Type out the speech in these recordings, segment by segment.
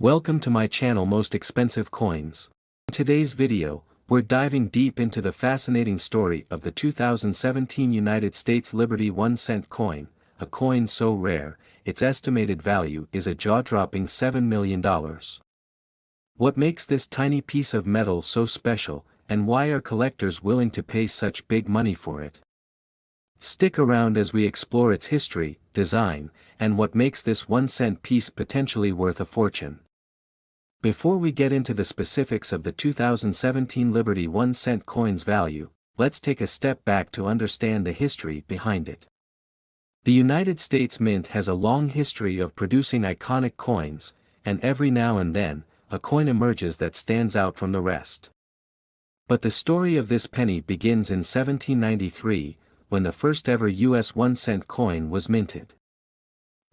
Welcome to my channel Most Expensive Coins. In today's video, we're diving deep into the fascinating story of the 2017 United States Liberty 1-cent coin, a coin so rare, its estimated value is a jaw-dropping $7 million. What makes this tiny piece of metal so special, and why are collectors willing to pay such big money for it? Stick around as we explore its history, design, and what makes this 1-cent piece potentially worth a fortune. Before we get into the specifics of the 2017 Liberty 1-cent coin's value, let's take a step back to understand the history behind it. The United States Mint has a long history of producing iconic coins, and every now and then, a coin emerges that stands out from the rest. But the story of this penny begins in 1793, when the first ever U.S. 1-cent coin was minted.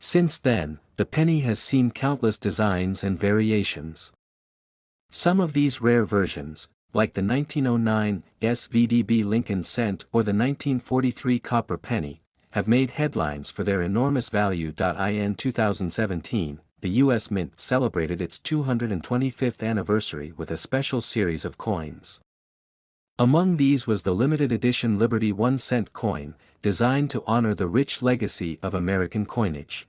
Since then, the penny has seen countless designs and variations. Some of these rare versions, like the 1909 SVDB Lincoln cent or the 1943 copper penny, have made headlines for their enormous value. In 2017, the U.S. Mint celebrated its 225th anniversary with a special series of coins. Among these was the limited edition Liberty 1-cent coin, designed to honor the rich legacy of American coinage.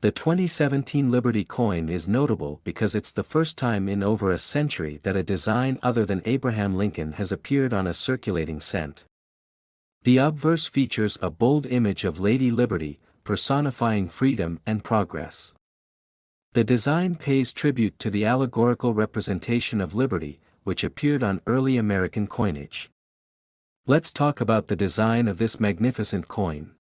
The 2017 Liberty coin is notable because it's the first time in over a century that a design other than Abraham Lincoln has appeared on a circulating cent. The obverse features a bold image of Lady Liberty, personifying freedom and progress. The design pays tribute to the allegorical representation of liberty, which appeared on early American coinage. Let's talk about the design of this magnificent coin.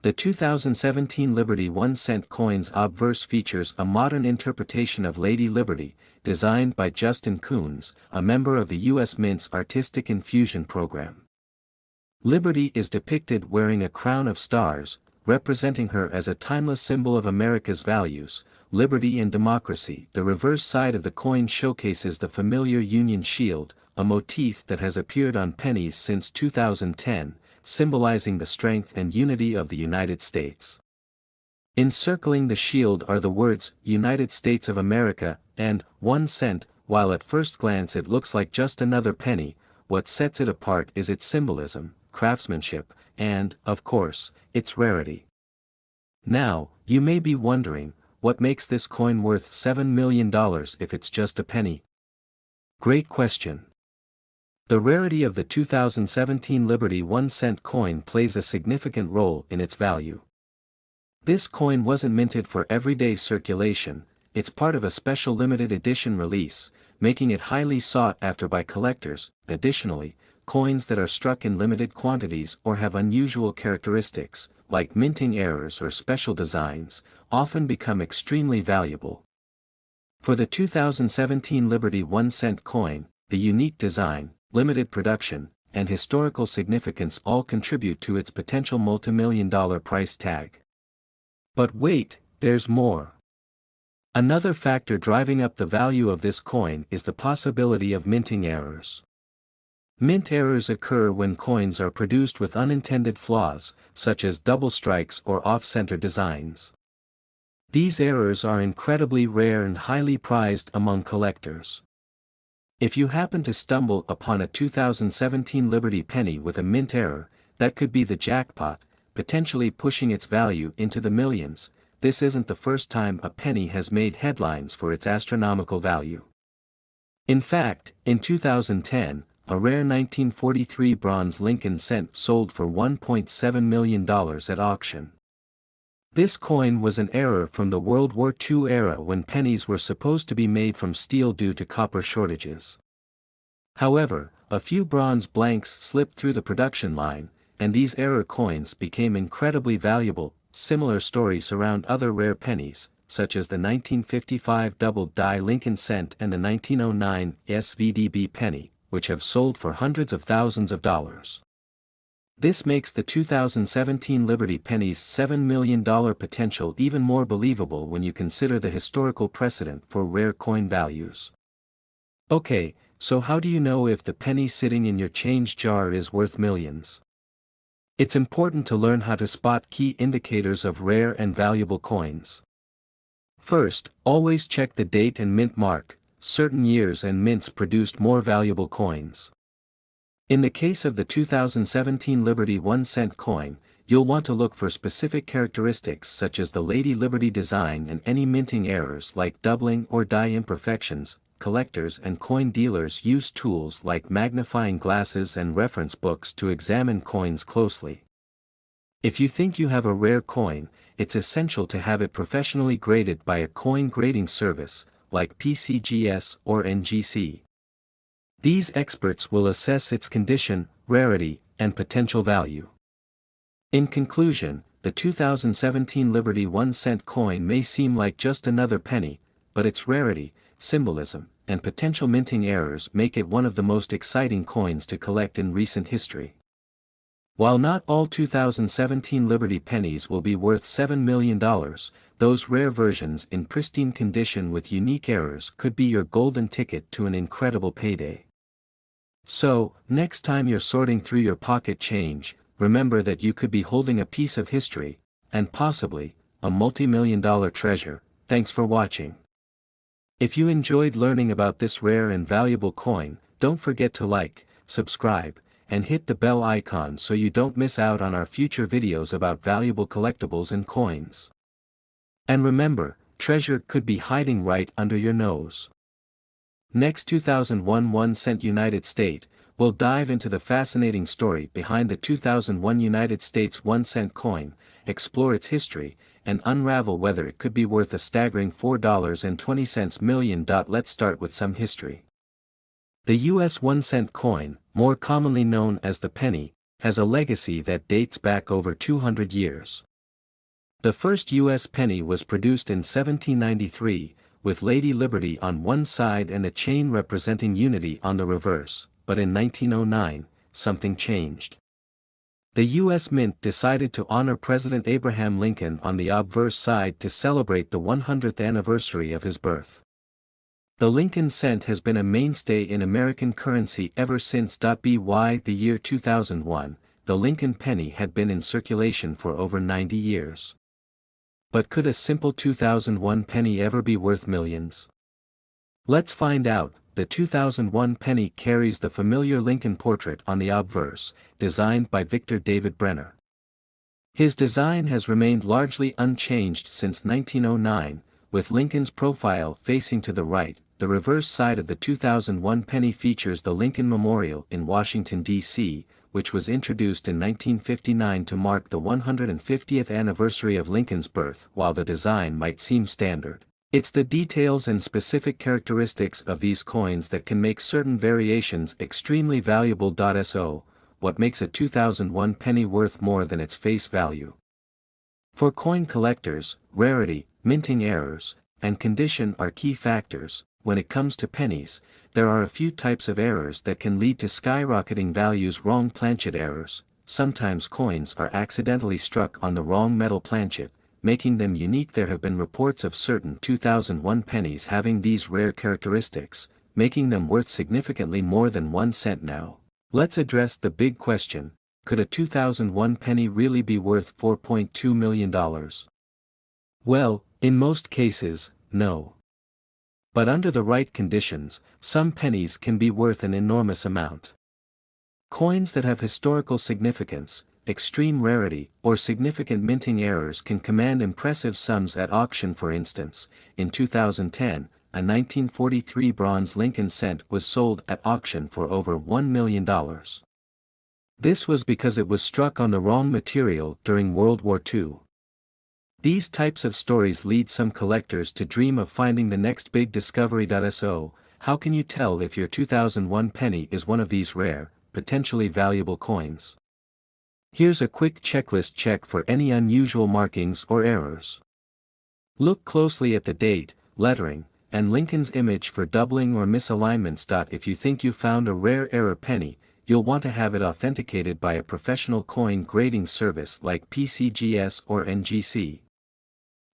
The 2017 Liberty 1-cent coin's obverse features a modern interpretation of Lady Liberty, designed by Justin Coons, a member of the U.S. Mint's Artistic Infusion program. Liberty is depicted wearing a crown of stars, representing her as a timeless symbol of America's values, liberty and democracy. The reverse side of the coin showcases the familiar Union shield, a motif that has appeared on pennies since 2010, symbolizing the strength and unity of the United States. Encircling the shield are the words, United States of America, and 1 cent. While at first glance it looks like just another penny, what sets it apart is its symbolism, craftsmanship, and, of course, its rarity. Now, you may be wondering, what makes this coin worth $7 million if it's just a penny? Great question. The rarity of the 2017 Liberty 1-cent coin plays a significant role in its value. This coin wasn't minted for everyday circulation, it's part of a special limited edition release, making it highly sought after by collectors. Additionally, coins that are struck in limited quantities or have unusual characteristics, like minting errors or special designs, often become extremely valuable. For the 2017 Liberty 1-cent coin, the unique design, limited production, and historical significance all contribute to its potential multimillion-dollar price tag. But wait, there's more. Another factor driving up the value of this coin is the possibility of minting errors. Mint errors occur when coins are produced with unintended flaws, such as double strikes or off-center designs. These errors are incredibly rare and highly prized among collectors. If you happen to stumble upon a 2017 Liberty penny with a mint error, that could be the jackpot, potentially pushing its value into the millions. This isn't the first time a penny has made headlines for its astronomical value. In fact, in 2010, a rare 1943 bronze Lincoln cent sold for $1.7 million at auction. This coin was an error from the World War II era when pennies were supposed to be made from steel due to copper shortages. However, a few bronze blanks slipped through the production line, and these error coins became incredibly valuable. Similar stories surround other rare pennies, such as the 1955 double-die Lincoln cent and the 1909 SVDB penny, which have sold for hundreds of thousands of dollars. This makes the 2017 Liberty penny's $7 million potential even more believable when you consider the historical precedent for rare coin values. Okay, so how do you know if the penny sitting in your change jar is worth millions? It's important to learn how to spot key indicators of rare and valuable coins. First, always check the date and mint mark. Certain years and mints produced more valuable coins. In the case of the 2017 Liberty 1-cent coin, you'll want to look for specific characteristics such as the Lady Liberty design and any minting errors like doubling or die imperfections. Collectors and coin dealers use tools like magnifying glasses and reference books to examine coins closely. If you think you have a rare coin, it's essential to have it professionally graded by a coin grading service, like PCGS or NGC. These experts will assess its condition, rarity, and potential value. In conclusion, the 2017 Liberty 1-cent coin may seem like just another penny, but its rarity, symbolism, and potential minting errors make it one of the most exciting coins to collect in recent history. While not all 2017 Liberty pennies will be worth $7 million, those rare versions in pristine condition with unique errors could be your golden ticket to an incredible payday. So, next time you're sorting through your pocket change, remember that you could be holding a piece of history, and possibly, a multi-million-dollar treasure. Thanks for watching. If you enjoyed learning about this rare and valuable coin, don't forget to like, subscribe, and hit the bell icon so you don't miss out on our future videos about valuable collectibles and coins. And remember, treasure could be hiding right under your nose. Next 2001 1-cent United States, we'll dive into the fascinating story behind the 2001 United States 1-cent coin, explore its history, and unravel whether it could be worth a staggering $4.20 million. Let's start with some history. The U.S. 1-cent coin, more commonly known as the penny, has a legacy that dates back over 200 years. The first U.S. penny was produced in 1793, with Lady Liberty on one side and a chain representing unity on the reverse, but in 1909, something changed. The U.S. Mint decided to honor President Abraham Lincoln on the obverse side to celebrate the 100th anniversary of his birth. The Lincoln cent has been a mainstay in American currency ever since. By the year 2001, the Lincoln penny had been in circulation for over 90 years. But could a simple 2001 penny ever be worth millions? Let's find out. The 2001 penny carries the familiar Lincoln portrait on the obverse, designed by Victor David Brenner. His design has remained largely unchanged since 1909, with Lincoln's profile facing to the right. The reverse side of the 2001 penny features the Lincoln Memorial in Washington, D.C., which was introduced in 1959 to mark the 150th anniversary of Lincoln's birth. While the design might seem standard, it's the details and specific characteristics of these coins that can make certain variations extremely valuable. So, what makes a 2001 penny worth more than its face value? For coin collectors, rarity, minting errors, and condition are key factors. When it comes to pennies, there are a few types of errors that can lead to skyrocketing values. Wrong planchet errors. Sometimes coins are accidentally struck on the wrong metal planchet, making them unique. There have been reports of certain 2001 pennies having these rare characteristics, making them worth significantly more than 1 cent now. Let's address the big question: could a 2001 penny really be worth $4.2 million? Well, in most cases, no. But under the right conditions, some pennies can be worth an enormous amount. Coins that have historical significance, extreme rarity, or significant minting errors can command impressive sums at auction. For instance, in 2010, a 1943 bronze Lincoln cent was sold at auction for over $1 million. This was because it was struck on the wrong material during World War II. These types of stories lead some collectors to dream of finding the next big discovery. So, how can you tell if your 2001 penny is one of these rare, potentially valuable coins? Here's a quick checklist. Check for any unusual markings or errors. Look closely at the date, lettering, and Lincoln's image for doubling or misalignments. If you think you found a rare error penny, you'll want to have it authenticated by a professional coin grading service like PCGS or NGC.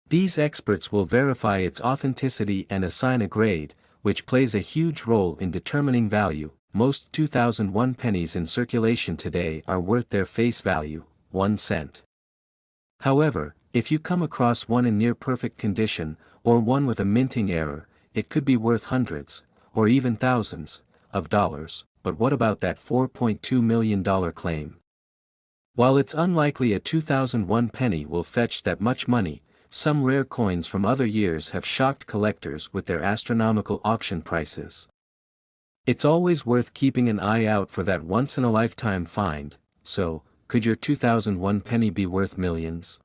These experts will verify its authenticity and assign a grade, which plays a huge role in determining value. Most 2001 pennies in circulation today are worth their face value, 1 cent. However, if you come across one in near perfect condition, or one with a minting error, it could be worth hundreds, or even thousands, of dollars. But what about that $4.2 million claim? While it's unlikely a 2001 penny will fetch that much money, some rare coins from other years have shocked collectors with their astronomical auction prices. It's always worth keeping an eye out for that once-in-a-lifetime find. So, could your 2001 penny be worth millions?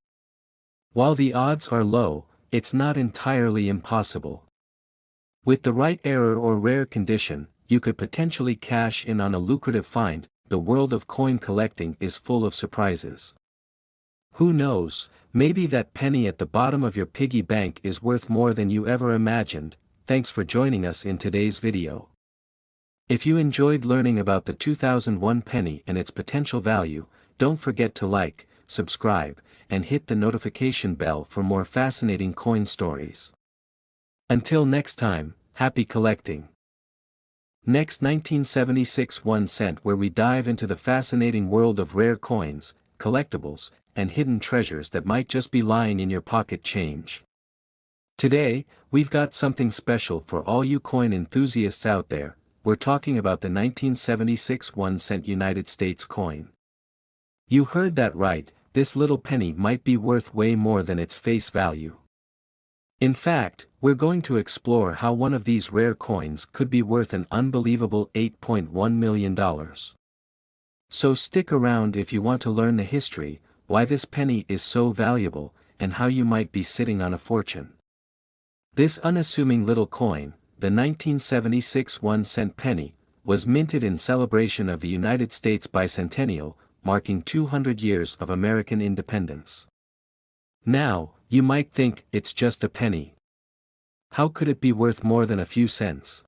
While the odds are low, it's not entirely impossible. With the right error or rare condition, you could potentially cash in on a lucrative find. The world of coin collecting is full of surprises. Who knows, maybe that penny at the bottom of your piggy bank is worth more than you ever imagined. Thanks for joining us in today's video. If you enjoyed learning about the 2001 penny and its potential value, don't forget to like, subscribe, and hit the notification bell for more fascinating coin stories. Until next time, happy collecting. Next, 1976 1 cent, where we dive into the fascinating world of rare coins, collectibles, and hidden treasures that might just be lying in your pocket change. Today, we've got something special for all you coin enthusiasts out there. We're talking about the 1976 1 cent United States coin. You heard that right, this little penny might be worth way more than its face value. In fact, we're going to explore how one of these rare coins could be worth an unbelievable $8.1 million. So stick around if you want to learn the history, why this penny is so valuable, and how you might be sitting on a fortune. This unassuming little coin, the 1976 1 cent penny, was minted in celebration of the United States bicentennial, marking 200 years of American independence. Now, you might think it's just a penny. How could it be worth more than a few cents?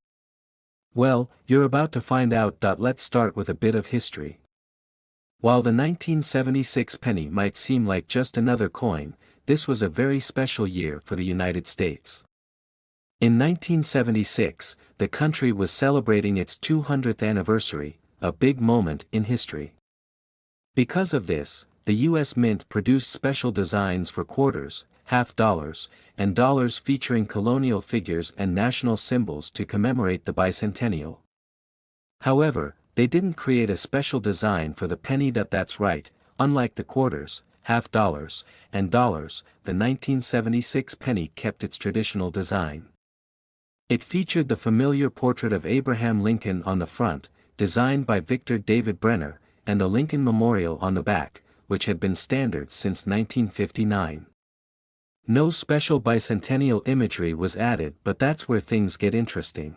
Well, you're about to find out. Let's start with a bit of history. While the 1976 penny might seem like just another coin, this was a very special year for the United States. In 1976, the country was celebrating its 200th anniversary, a big moment in history. Because of this, the U.S. Mint produced special designs for quarters, half dollars, and dollars featuring colonial figures and national symbols to commemorate the bicentennial. However, they didn't create a special design for the penny. That's right, unlike the quarters, half dollars, and dollars, the 1976 penny kept its traditional design. It featured the familiar portrait of Abraham Lincoln on the front, designed by Victor David Brenner, and the Lincoln Memorial on the back, which had been standard since 1959. No special bicentennial imagery was added, but that's where things get interesting.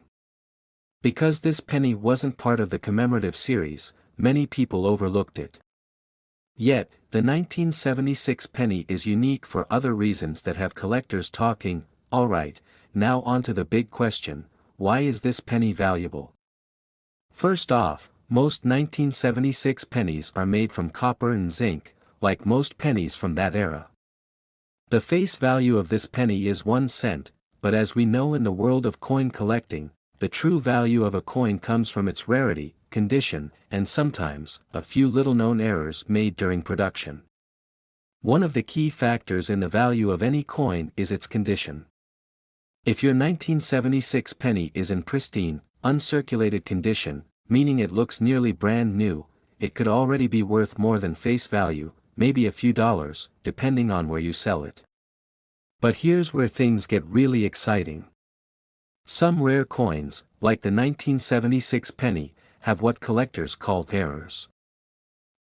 Because this penny wasn't part of the commemorative series, many people overlooked it. Yet, the 1976 penny is unique for other reasons that have collectors talking. Alright, now on to the big question, why is this penny valuable? First off, most 1976 pennies are made from copper and zinc, like most pennies from that era. The face value of this penny is 1 cent, but as we know in the world of coin collecting, the true value of a coin comes from its rarity, condition, and sometimes, a few little-known errors made during production. One of the key factors in the value of any coin is its condition. If your 1976 penny is in pristine, uncirculated condition, meaning it looks nearly brand new, it could already be worth more than face value, maybe a few dollars, depending on where you sell it. But here's where things get really exciting. Some rare coins, like the 1976 penny, have what collectors call errors.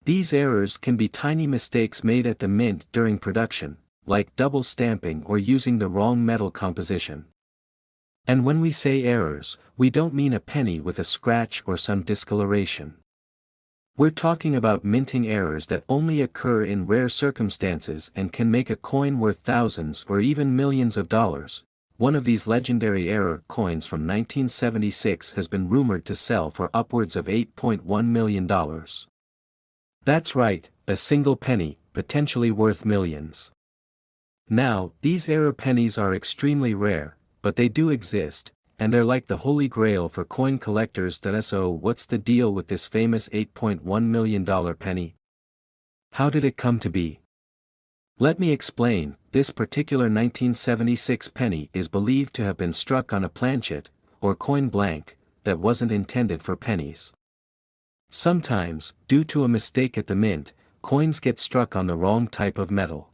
These errors can be tiny mistakes made at the mint during production, like double stamping or using the wrong metal composition. And when we say errors, we don't mean a penny with a scratch or some discoloration. We're talking about minting errors that only occur in rare circumstances and can make a coin worth thousands or even millions of dollars. One of these legendary error coins from 1976 has been rumored to sell for upwards of $8.1 million. That's right, a single penny, potentially worth millions. Now, these error pennies are extremely rare, but they do exist, and they're like the holy grail for coin collectors. So what's the deal with this famous $8.1 million penny? How did it come to be? Let me explain. This particular 1976 penny is believed to have been struck on a planchet, or coin blank, that wasn't intended for pennies. Sometimes, due to a mistake at the mint, coins get struck on the wrong type of metal.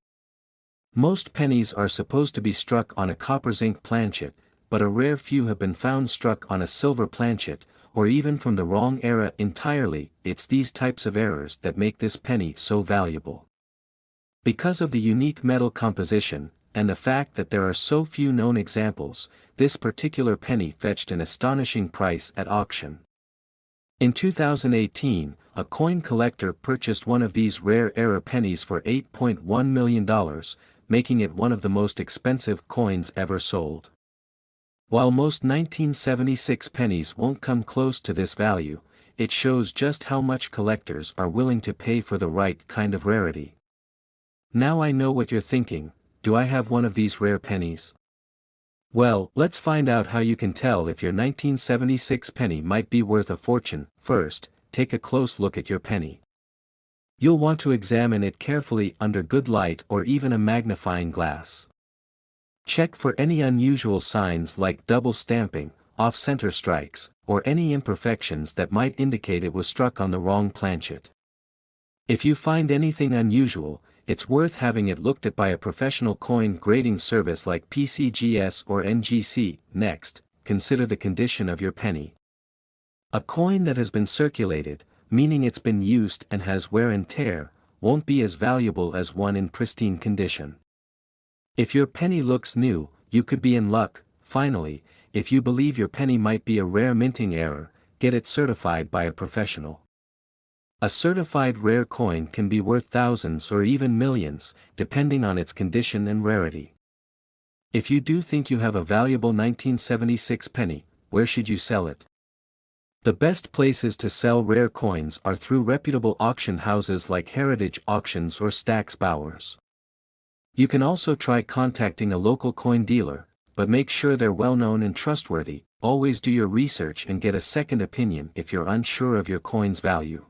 Most pennies are supposed to be struck on a copper zinc planchet, but a rare few have been found struck on a silver planchet, or even from the wrong era entirely. It's these types of errors that make this penny so valuable. Because of the unique metal composition, and the fact that there are so few known examples, this particular penny fetched an astonishing price at auction. In 2018, a coin collector purchased one of these rare era pennies for $8.1 million, making it one of the most expensive coins ever sold. While most 1976 pennies won't come close to this value, it shows just how much collectors are willing to pay for the right kind of rarity. Now I know what you're thinking, do I have one of these rare pennies? Well, let's find out how you can tell if your 1976 penny might be worth a fortune. First, take a close look at your penny. You'll want to examine it carefully under good light or even a magnifying glass. Check for any unusual signs like double stamping, off-center strikes, or any imperfections that might indicate it was struck on the wrong planchet. If you find anything unusual, it's worth having it looked at by a professional coin grading service like PCGS or NGC. Next, consider the condition of your penny. A coin that has been circulated, meaning it's been used and has wear and tear, won't be as valuable as one in pristine condition. If your penny looks new, you could be in luck. Finally, if you believe your penny might be a rare minting error, get it certified by a professional. A certified rare coin can be worth thousands or even millions, depending on its condition and rarity. If you do think you have a valuable 1976 penny, where should you sell it? The best places to sell rare coins are through reputable auction houses like Heritage Auctions or Stack's Bowers. You can also try contacting a local coin dealer, but make sure they're well known and trustworthy. Always do your research and get a second opinion if you're unsure of your coin's value.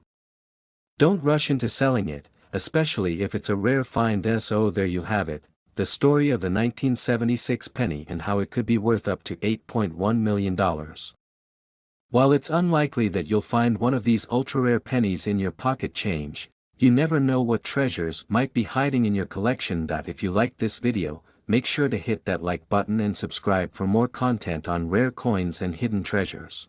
Don't rush into selling it, especially if it's a rare find. So there you have it, the story of the 1976 penny and how it could be worth up to $8.1 million. While it's unlikely that you'll find one of these ultra-rare pennies in your pocket change, you never know what treasures might be hiding in your collection. If you liked this video, make sure to hit that like button and subscribe for more content on rare coins and hidden treasures.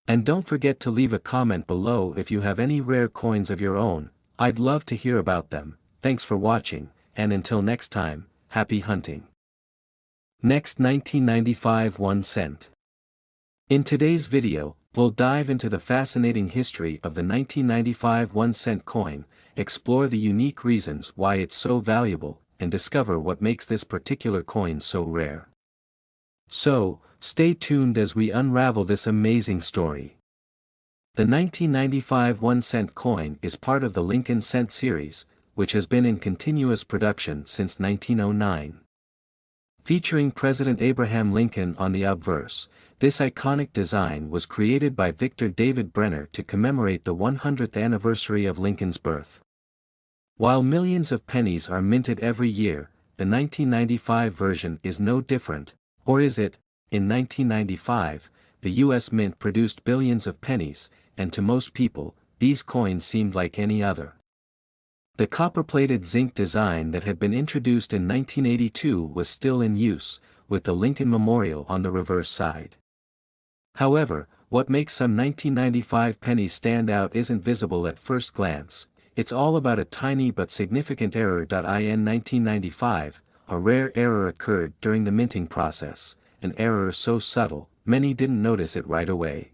And don't forget to leave a comment below if you have any rare coins of your own. I'd love to hear about them. Thanks for watching, and until next time, happy hunting. Next, 1995 1 cent. In today's video, we'll dive into the fascinating history of the 1995 1 cent coin, explore the unique reasons why it's so valuable, and discover what makes this particular coin so rare. So, stay tuned as we unravel this amazing story. The 1995 1 cent coin is part of the Lincoln Cent series, which has been in continuous production since 1909. Featuring President Abraham Lincoln on the obverse, this iconic design was created by Victor David Brenner to commemorate the 100th anniversary of Lincoln's birth. While millions of pennies are minted every year, the 1995 version is no different, or is it? In 1995, the U.S. Mint produced billions of pennies, and to most people, these coins seemed like any other. The copper-plated zinc design that had been introduced in 1982 was still in use, with the Lincoln Memorial on the reverse side. However, what makes some 1995 pennies stand out isn't visible at first glance. It's all about a tiny but significant error. In 1995, a rare error occurred during the minting process, an error so subtle, many didn't notice it right away.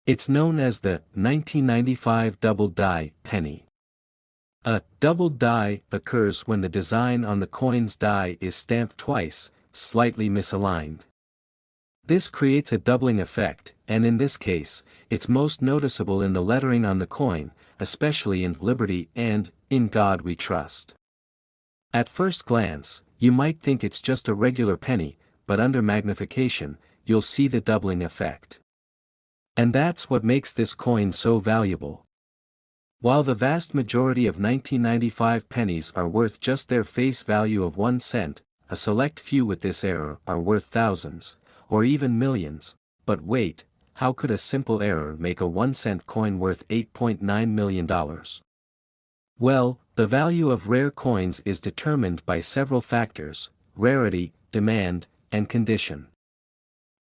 It's known as the 1995 double die penny. A double die occurs when the design on the coin's die is stamped twice, slightly misaligned. This creates a doubling effect, and in this case, it's most noticeable in the lettering on the coin, especially in Liberty and In God We Trust. At first glance, you might think it's just a regular penny, but under magnification, you'll see the doubling effect. And that's what makes this coin so valuable. While the vast majority of 1995 pennies are worth just their face value of 1 cent, a select few with this error are worth thousands, or even millions. But wait, how could a simple error make a 1-cent coin worth $8.9 million? Well, the value of rare coins is determined by several factors: rarity, demand, and condition.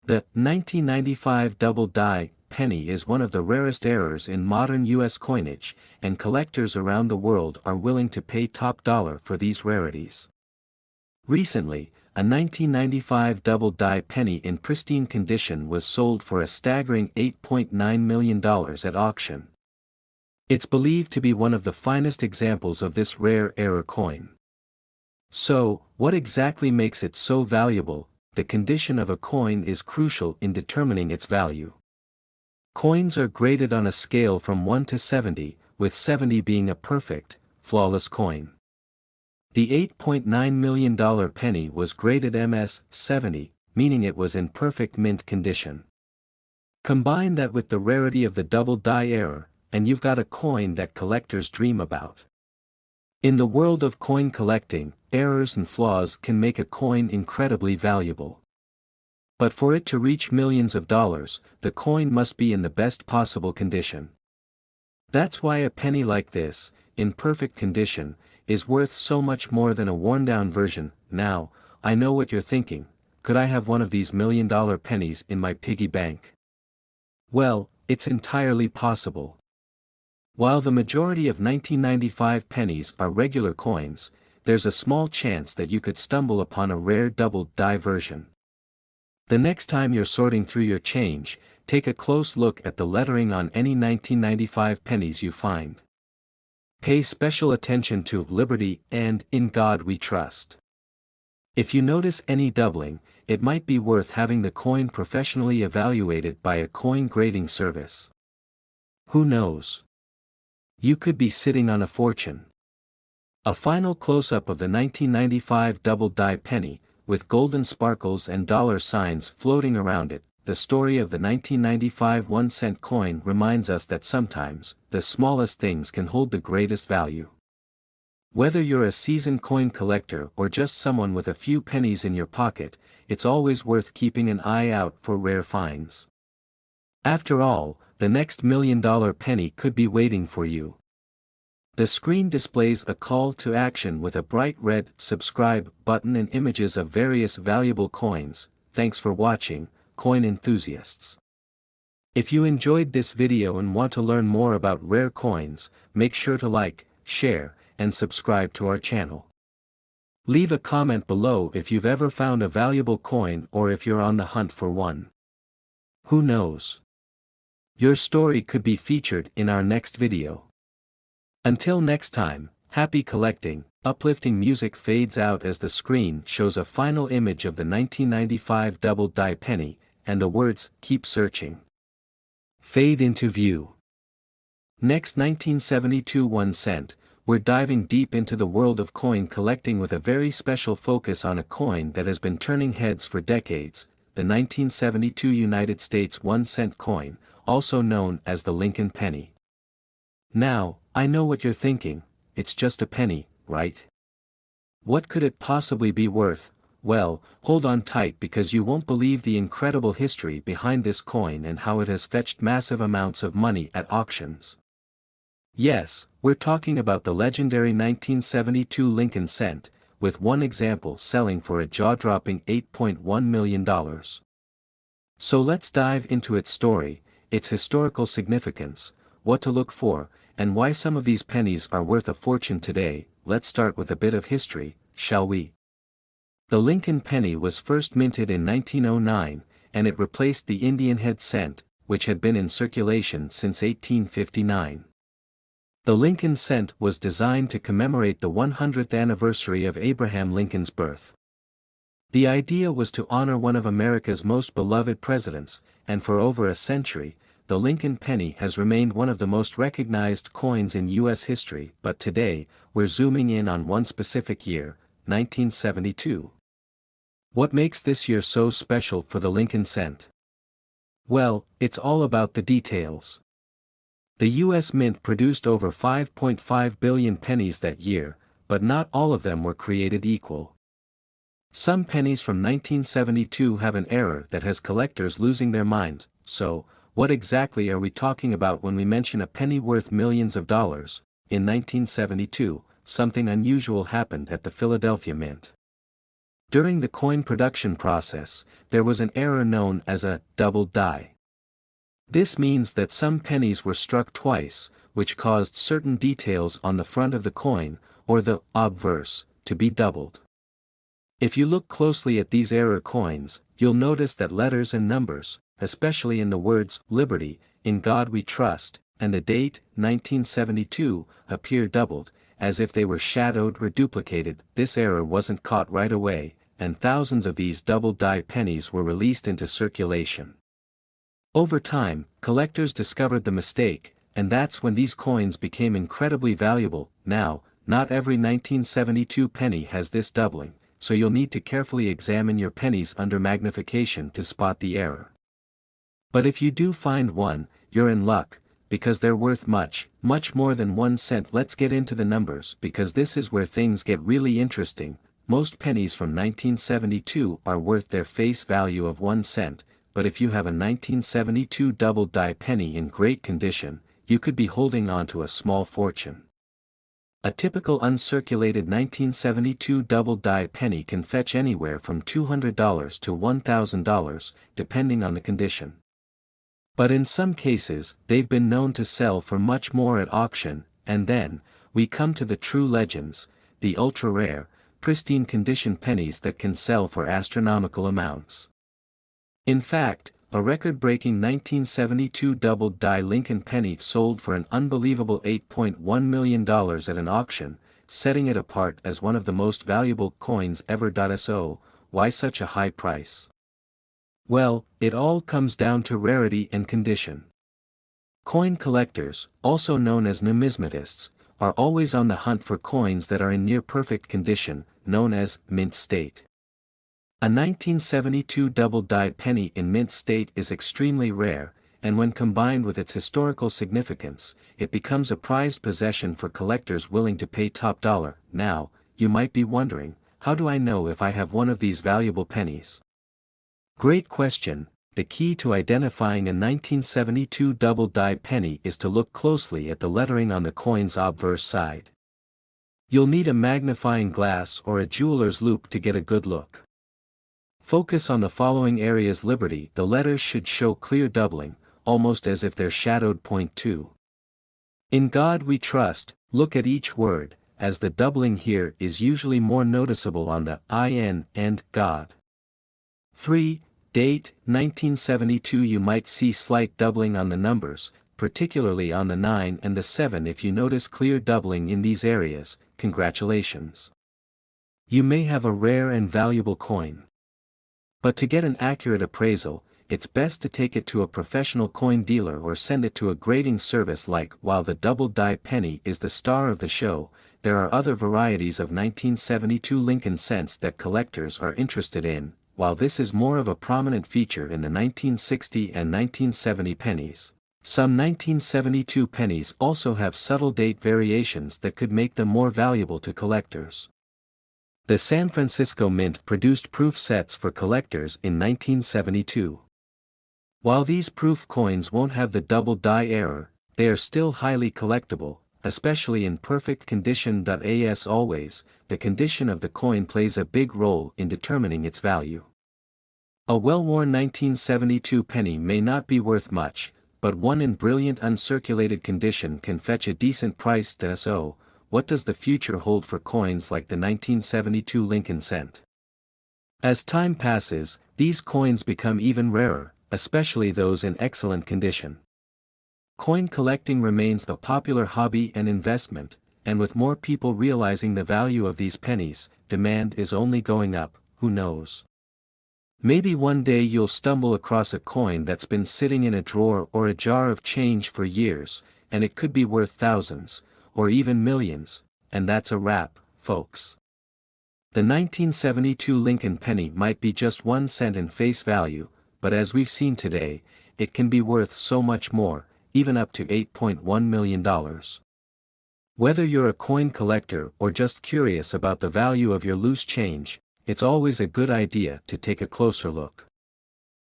The 1995 double die penny is one of the rarest errors in modern U.S. coinage, and collectors around the world are willing to pay top dollar for these rarities. Recently, a 1995 double die penny in pristine condition was sold for a staggering $8.9 million at auction. It's believed to be one of the finest examples of this rare error coin. So, what exactly makes it so valuable? The condition of a coin is crucial in determining its value. Coins are graded on a scale from 1 to 70, with 70 being a perfect, flawless coin. The $8.9 million penny was graded MS 70, meaning it was in perfect mint condition. Combine that with the rarity of the double die error, and you've got a coin that collectors dream about. In the world of coin collecting, errors and flaws can make a coin incredibly valuable. But for it to reach millions of dollars, the coin must be in the best possible condition. That's why a penny like this, in perfect condition, is worth so much more than a worn-down version. Now, I know what you're thinking: could I have one of these million-dollar pennies in my piggy bank? Well, it's entirely possible. While the majority of 1995 pennies are regular coins, there's a small chance that you could stumble upon a rare double die version. The next time you're sorting through your change, take a close look at the lettering on any 1995 pennies you find. Pay special attention to Liberty and In God We Trust. If you notice any doubling, it might be worth having the coin professionally evaluated by a coin grading service. Who knows? You could be sitting on a fortune. A final close-up of the 1995 double die penny, with golden sparkles and dollar signs floating around it. The story of the 1995 1-cent coin reminds us that sometimes, the smallest things can hold the greatest value. Whether you're a seasoned coin collector or just someone with a few pennies in your pocket, it's always worth keeping an eye out for rare finds. After all, the next million-dollar penny could be waiting for you. The screen displays a call to action with a bright red subscribe button and images of various valuable coins. Thanks for watching, coin enthusiasts. If you enjoyed this video and want to learn more about rare coins, make sure to like, share, and subscribe to our channel. Leave a comment below if you've ever found a valuable coin or if you're on the hunt for one. Who knows? Your story could be featured in our next video. Until next time, happy collecting. Uplifting music fades out as the screen shows a final image of the 1995 double die penny, and the words, "Keep searching," fade into view. Next, 1972 1 cent, we're diving deep into the world of coin collecting with a very special focus on a coin that has been turning heads for decades, the 1972 United States 1-cent coin, also known as the Lincoln penny. Now, I know what you're thinking: it's just a penny, right? What could it possibly be worth? Well, hold on tight because you won't believe the incredible history behind this coin and how it has fetched massive amounts of money at auctions. Yes, we're talking about the legendary 1972 Lincoln cent, with one example selling for a jaw-dropping $8.1 million. So let's dive into its story, its historical significance, what to look for, and why some of these pennies are worth a fortune today. Let's start with a bit of history, shall we? The Lincoln penny was first minted in 1909, and it replaced the Indian head cent, which had been in circulation since 1859. The Lincoln cent was designed to commemorate the 100th anniversary of Abraham Lincoln's birth. The idea was to honor one of America's most beloved presidents, and for over a century, the Lincoln penny has remained one of the most recognized coins in U.S. history. But today, we're zooming in on one specific year, 1972. What makes this year so special for the Lincoln cent? Well, it's all about the details. The U.S. Mint produced over 5.5 billion pennies that year, but not all of them were created equal. Some pennies from 1972 have an error that has collectors losing their minds. So, what exactly are we talking about when we mention a penny worth millions of dollars? In 1972, something unusual happened at the Philadelphia Mint. During the coin production process, there was an error known as a double die. This means that some pennies were struck twice, which caused certain details on the front of the coin, or the obverse, to be doubled. If you look closely at these error coins, you'll notice that letters and numbers, especially in the words "Liberty," "In God We Trust," and the date, 1972, appear doubled, as if they were shadowed or duplicated. This error wasn't caught right away, and thousands of these double-die pennies were released into circulation. Over time, collectors discovered the mistake, and that's when these coins became incredibly valuable. Now, not every 1972 penny has this doubling, so you'll need to carefully examine your pennies under magnification to spot the error. But if you do find one, you're in luck, because they're worth much, much more than 1 cent. Let's get into the numbers, because this is where things get really interesting. Most pennies from 1972 are worth their face value of 1 cent, but if you have a 1972 double-die penny in great condition, you could be holding on to a small fortune. A typical uncirculated 1972 double-die penny can fetch anywhere from $200 to $1,000, depending on the condition. But in some cases, they've been known to sell for much more at auction, and then, we come to the true legends, the ultra-rare, pristine condition pennies that can sell for astronomical amounts. In fact, a record-breaking 1972 double-die Lincoln penny sold for an unbelievable $8.1 million at an auction, setting it apart as one of the most valuable coins ever. So, why such a high price? Well, it all comes down to rarity and condition. Coin collectors, also known as numismatists, are always on the hunt for coins that are in near-perfect condition, known as mint state. A 1972 double-die penny in mint state is extremely rare, and when combined with its historical significance, it becomes a prized possession for collectors willing to pay top dollar. Now, you might be wondering, how do I know if I have one of these valuable pennies? Great question. The key to identifying a 1972 double-die penny is to look closely at the lettering on the coin's obverse side. You'll need a magnifying glass or a jeweler's loupe to get a good look. Focus on the following areas. Liberty. The letters should show clear doubling, almost as if they're shadowed. Point 2. In God We Trust. Look at each word, as the doubling here is usually more noticeable on the IN and God. 3. Date, 1972. You might see slight doubling on the numbers, particularly on the 9 and the 7. If you notice clear doubling in these areas, congratulations. You may have a rare and valuable coin. But to get an accurate appraisal, it's best to take it to a professional coin dealer or send it to a grading service. While the double-die penny is the star of the show, there are other varieties of 1972 Lincoln cents that collectors are interested in. While this is more of a prominent feature in the 1960 and 1970 pennies, some 1972 pennies also have subtle date variations that could make them more valuable to collectors. The San Francisco Mint produced proof sets for collectors in 1972. While these proof coins won't have the double-die error, they are still highly collectible, especially in perfect condition. As always, the condition of the coin plays a big role in determining its value. A well-worn 1972 penny may not be worth much, but one in brilliant uncirculated condition can fetch a decent price. So, what does the future hold for coins like the 1972 Lincoln cent? As time passes, these coins become even rarer, especially those in excellent condition. Coin collecting remains a popular hobby and investment, and with more people realizing the value of these pennies, demand is only going up. Who knows? Maybe one day you'll stumble across a coin that's been sitting in a drawer or a jar of change for years, and it could be worth thousands, or even millions, and that's a wrap, folks. The 1972 Lincoln penny might be just 1 cent in face value, but as we've seen today, it can be worth so much more, even up to $8.1 million. Whether you're a coin collector or just curious about the value of your loose change, it's always a good idea to take a closer look.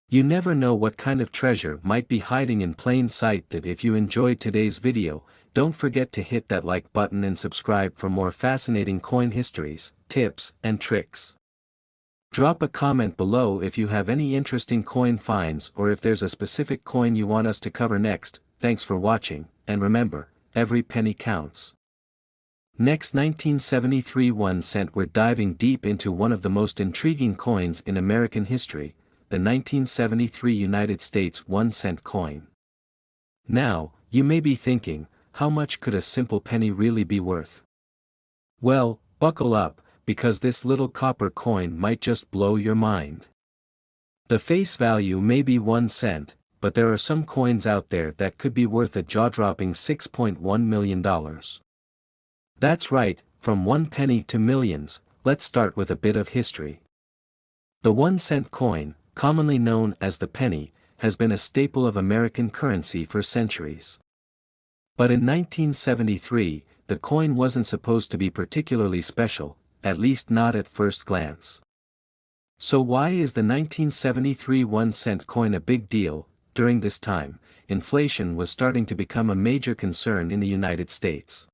You never know what kind of treasure might be hiding in plain sight. That if you enjoyed today's video, don't forget to hit that like button and subscribe for more fascinating coin histories, tips, and tricks. Drop a comment below if you have any interesting coin finds or if there's a specific coin you want us to cover next. Thanks for watching, and remember, every penny counts. Next, 1973 1 cent. We're diving deep into one of the most intriguing coins in American history, the 1973 United States 1 cent coin. Now, you may be thinking, how much could a simple penny really be worth? Well, buckle up, because this little copper coin might just blow your mind. The face value may be 1 cent, but there are some coins out there that could be worth a jaw-dropping $6.1 million. That's right, from 1 penny to millions. Let's start with a bit of history. The 1 cent coin, commonly known as the penny, has been a staple of American currency for centuries. But in 1973, the coin wasn't supposed to be particularly special, at least not at first glance. So why is the 1973 1 cent coin a big deal? During this time, inflation was starting to become a major concern in the United States.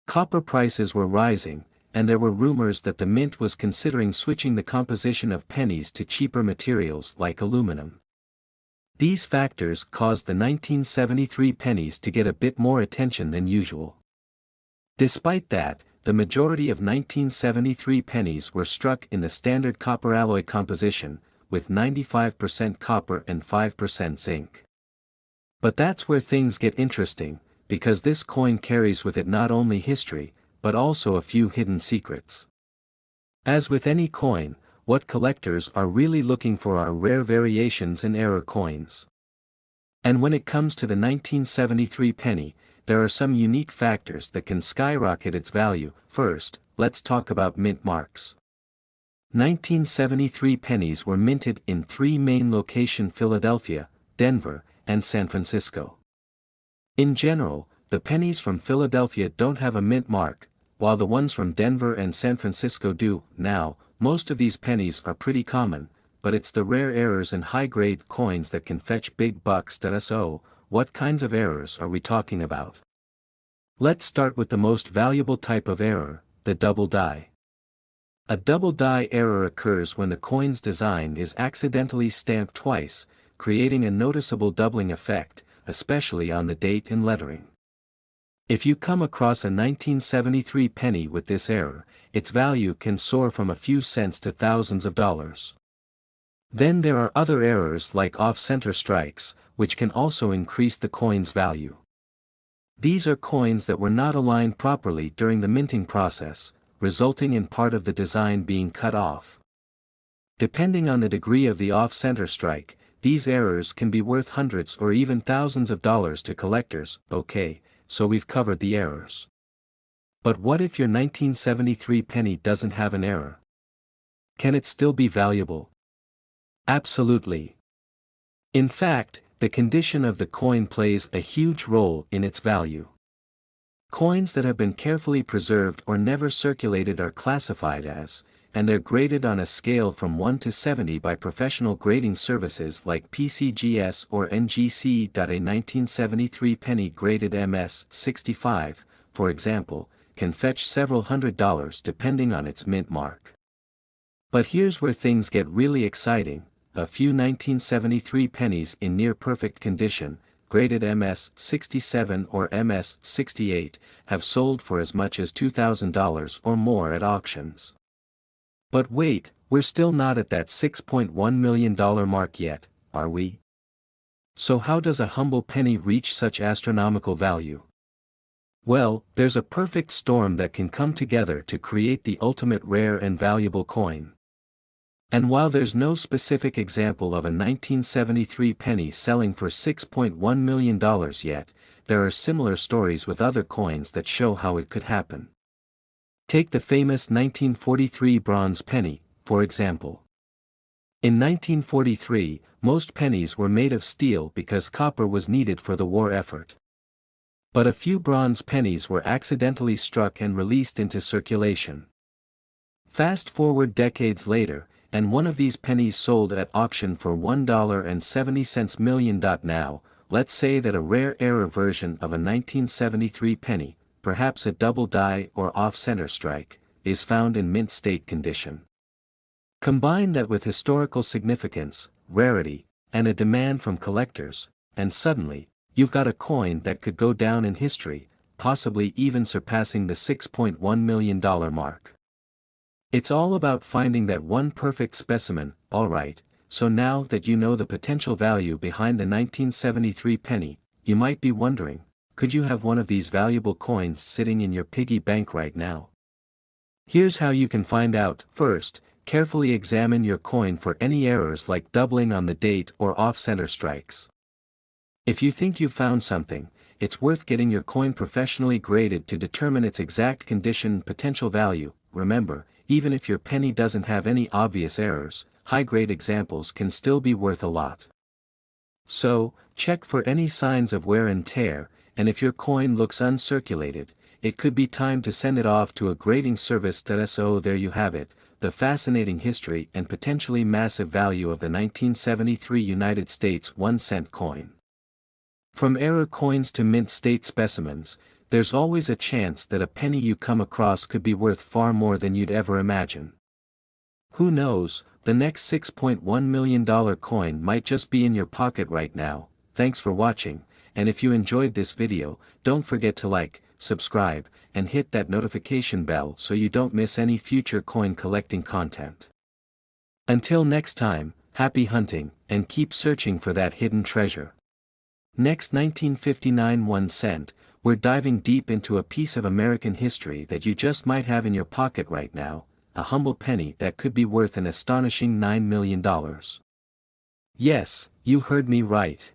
Copper prices were rising, and there were rumors that the mint was considering switching the composition of pennies to cheaper materials like aluminum. These factors caused the 1973 pennies to get a bit more attention than usual. Despite that, the majority of 1973 pennies were struck in the standard copper alloy composition, with 95% copper and 5% zinc. But that's where things get interesting, because this coin carries with it not only history, but also a few hidden secrets. As with any coin, what collectors are really looking for are rare variations and error coins. And when it comes to the 1973 penny, there are some unique factors that can skyrocket its value. First, let's talk about mint marks. 1973 pennies were minted in 3 main locations: Philadelphia, Denver, and San Francisco. In general, the pennies from Philadelphia don't have a mint mark, while the ones from Denver and San Francisco do. Now, most of these pennies are pretty common, but it's the rare errors and high-grade coins that can fetch big bucks. So, what kinds of errors are we talking about? Let's start with the most valuable type of error, the double die. A double die error occurs when the coin's design is accidentally stamped twice, creating a noticeable doubling effect, especially on the date and lettering. If you come across a 1973 penny with this error, its value can soar from a few cents to thousands of dollars. Then there are other errors like off-center strikes, which can also increase the coin's value. These are coins that were not aligned properly during the minting process, resulting in part of the design being cut off. Depending on the degree of the off-center strike, these errors can be worth hundreds or even thousands of dollars to collectors. Okay, so we've covered the errors. But what if your 1973 penny doesn't have an error? Can it still be valuable? Absolutely. In fact, the condition of the coin plays a huge role in its value. Coins that have been carefully preserved or never circulated are classified as, and they're graded on a scale from 1 to 70 by professional grading services like PCGS or NGC. A 1973 penny graded MS-65, for example, can fetch several $100s depending on its mint mark. But here's where things get really exciting. A few 1973 pennies in near-perfect condition, graded MS-67 or MS-68, have sold for as much as $2,000 or more at auctions. But wait, we're still not at that $6.1 million mark yet, are we? So how does a humble penny reach such astronomical value? Well, there's a perfect storm that can come together to create the ultimate rare and valuable coin. And while there's no specific example of a 1973 penny selling for $6.1 million yet, there are similar stories with other coins that show how it could happen. Take the famous 1943 bronze penny, for example. In 1943, most pennies were made of steel because copper was needed for the war effort. But a few bronze pennies were accidentally struck and released into circulation. Fast forward decades later, and one of these pennies sold at auction for $1.70 million. Now, let's say that a rare error version of a 1973 penny, perhaps a double die or off-center strike, is found in mint state condition. Combine that with historical significance, rarity, and a demand from collectors, and suddenly, you've got a coin that could go down in history, possibly even surpassing the $6.1 million mark. It's all about finding that one perfect specimen. Alright, so now that you know the potential value behind the 1973 penny, you might be wondering, could you have one of these valuable coins sitting in your piggy bank right now? Here's how you can find out. First, carefully examine your coin for any errors like doubling on the date or off-center strikes. If you think you've found something, it's worth getting your coin professionally graded to determine its exact condition and potential value. Remember, even if your penny doesn't have any obvious errors, high-grade examples can still be worth a lot. So, check for any signs of wear and tear, and if your coin looks uncirculated, it could be time to send it off to a grading service. So there you have it, the fascinating history and potentially massive value of the 1973 United States 1-cent coin. From error coins to mint state specimens, there's always a chance that a penny you come across could be worth far more than you'd ever imagine. Who knows, the next $6.1 million coin might just be in your pocket right now. Thanks for watching, and if you enjoyed this video, don't forget to like, subscribe, and hit that notification bell so you don't miss any future coin collecting content. Until next time, happy hunting, and keep searching for that hidden treasure. Next, 1959 1 cent, we're diving deep into a piece of American history that you just might have in your pocket right now, a humble penny that could be worth an astonishing $9 million. Yes, you heard me right.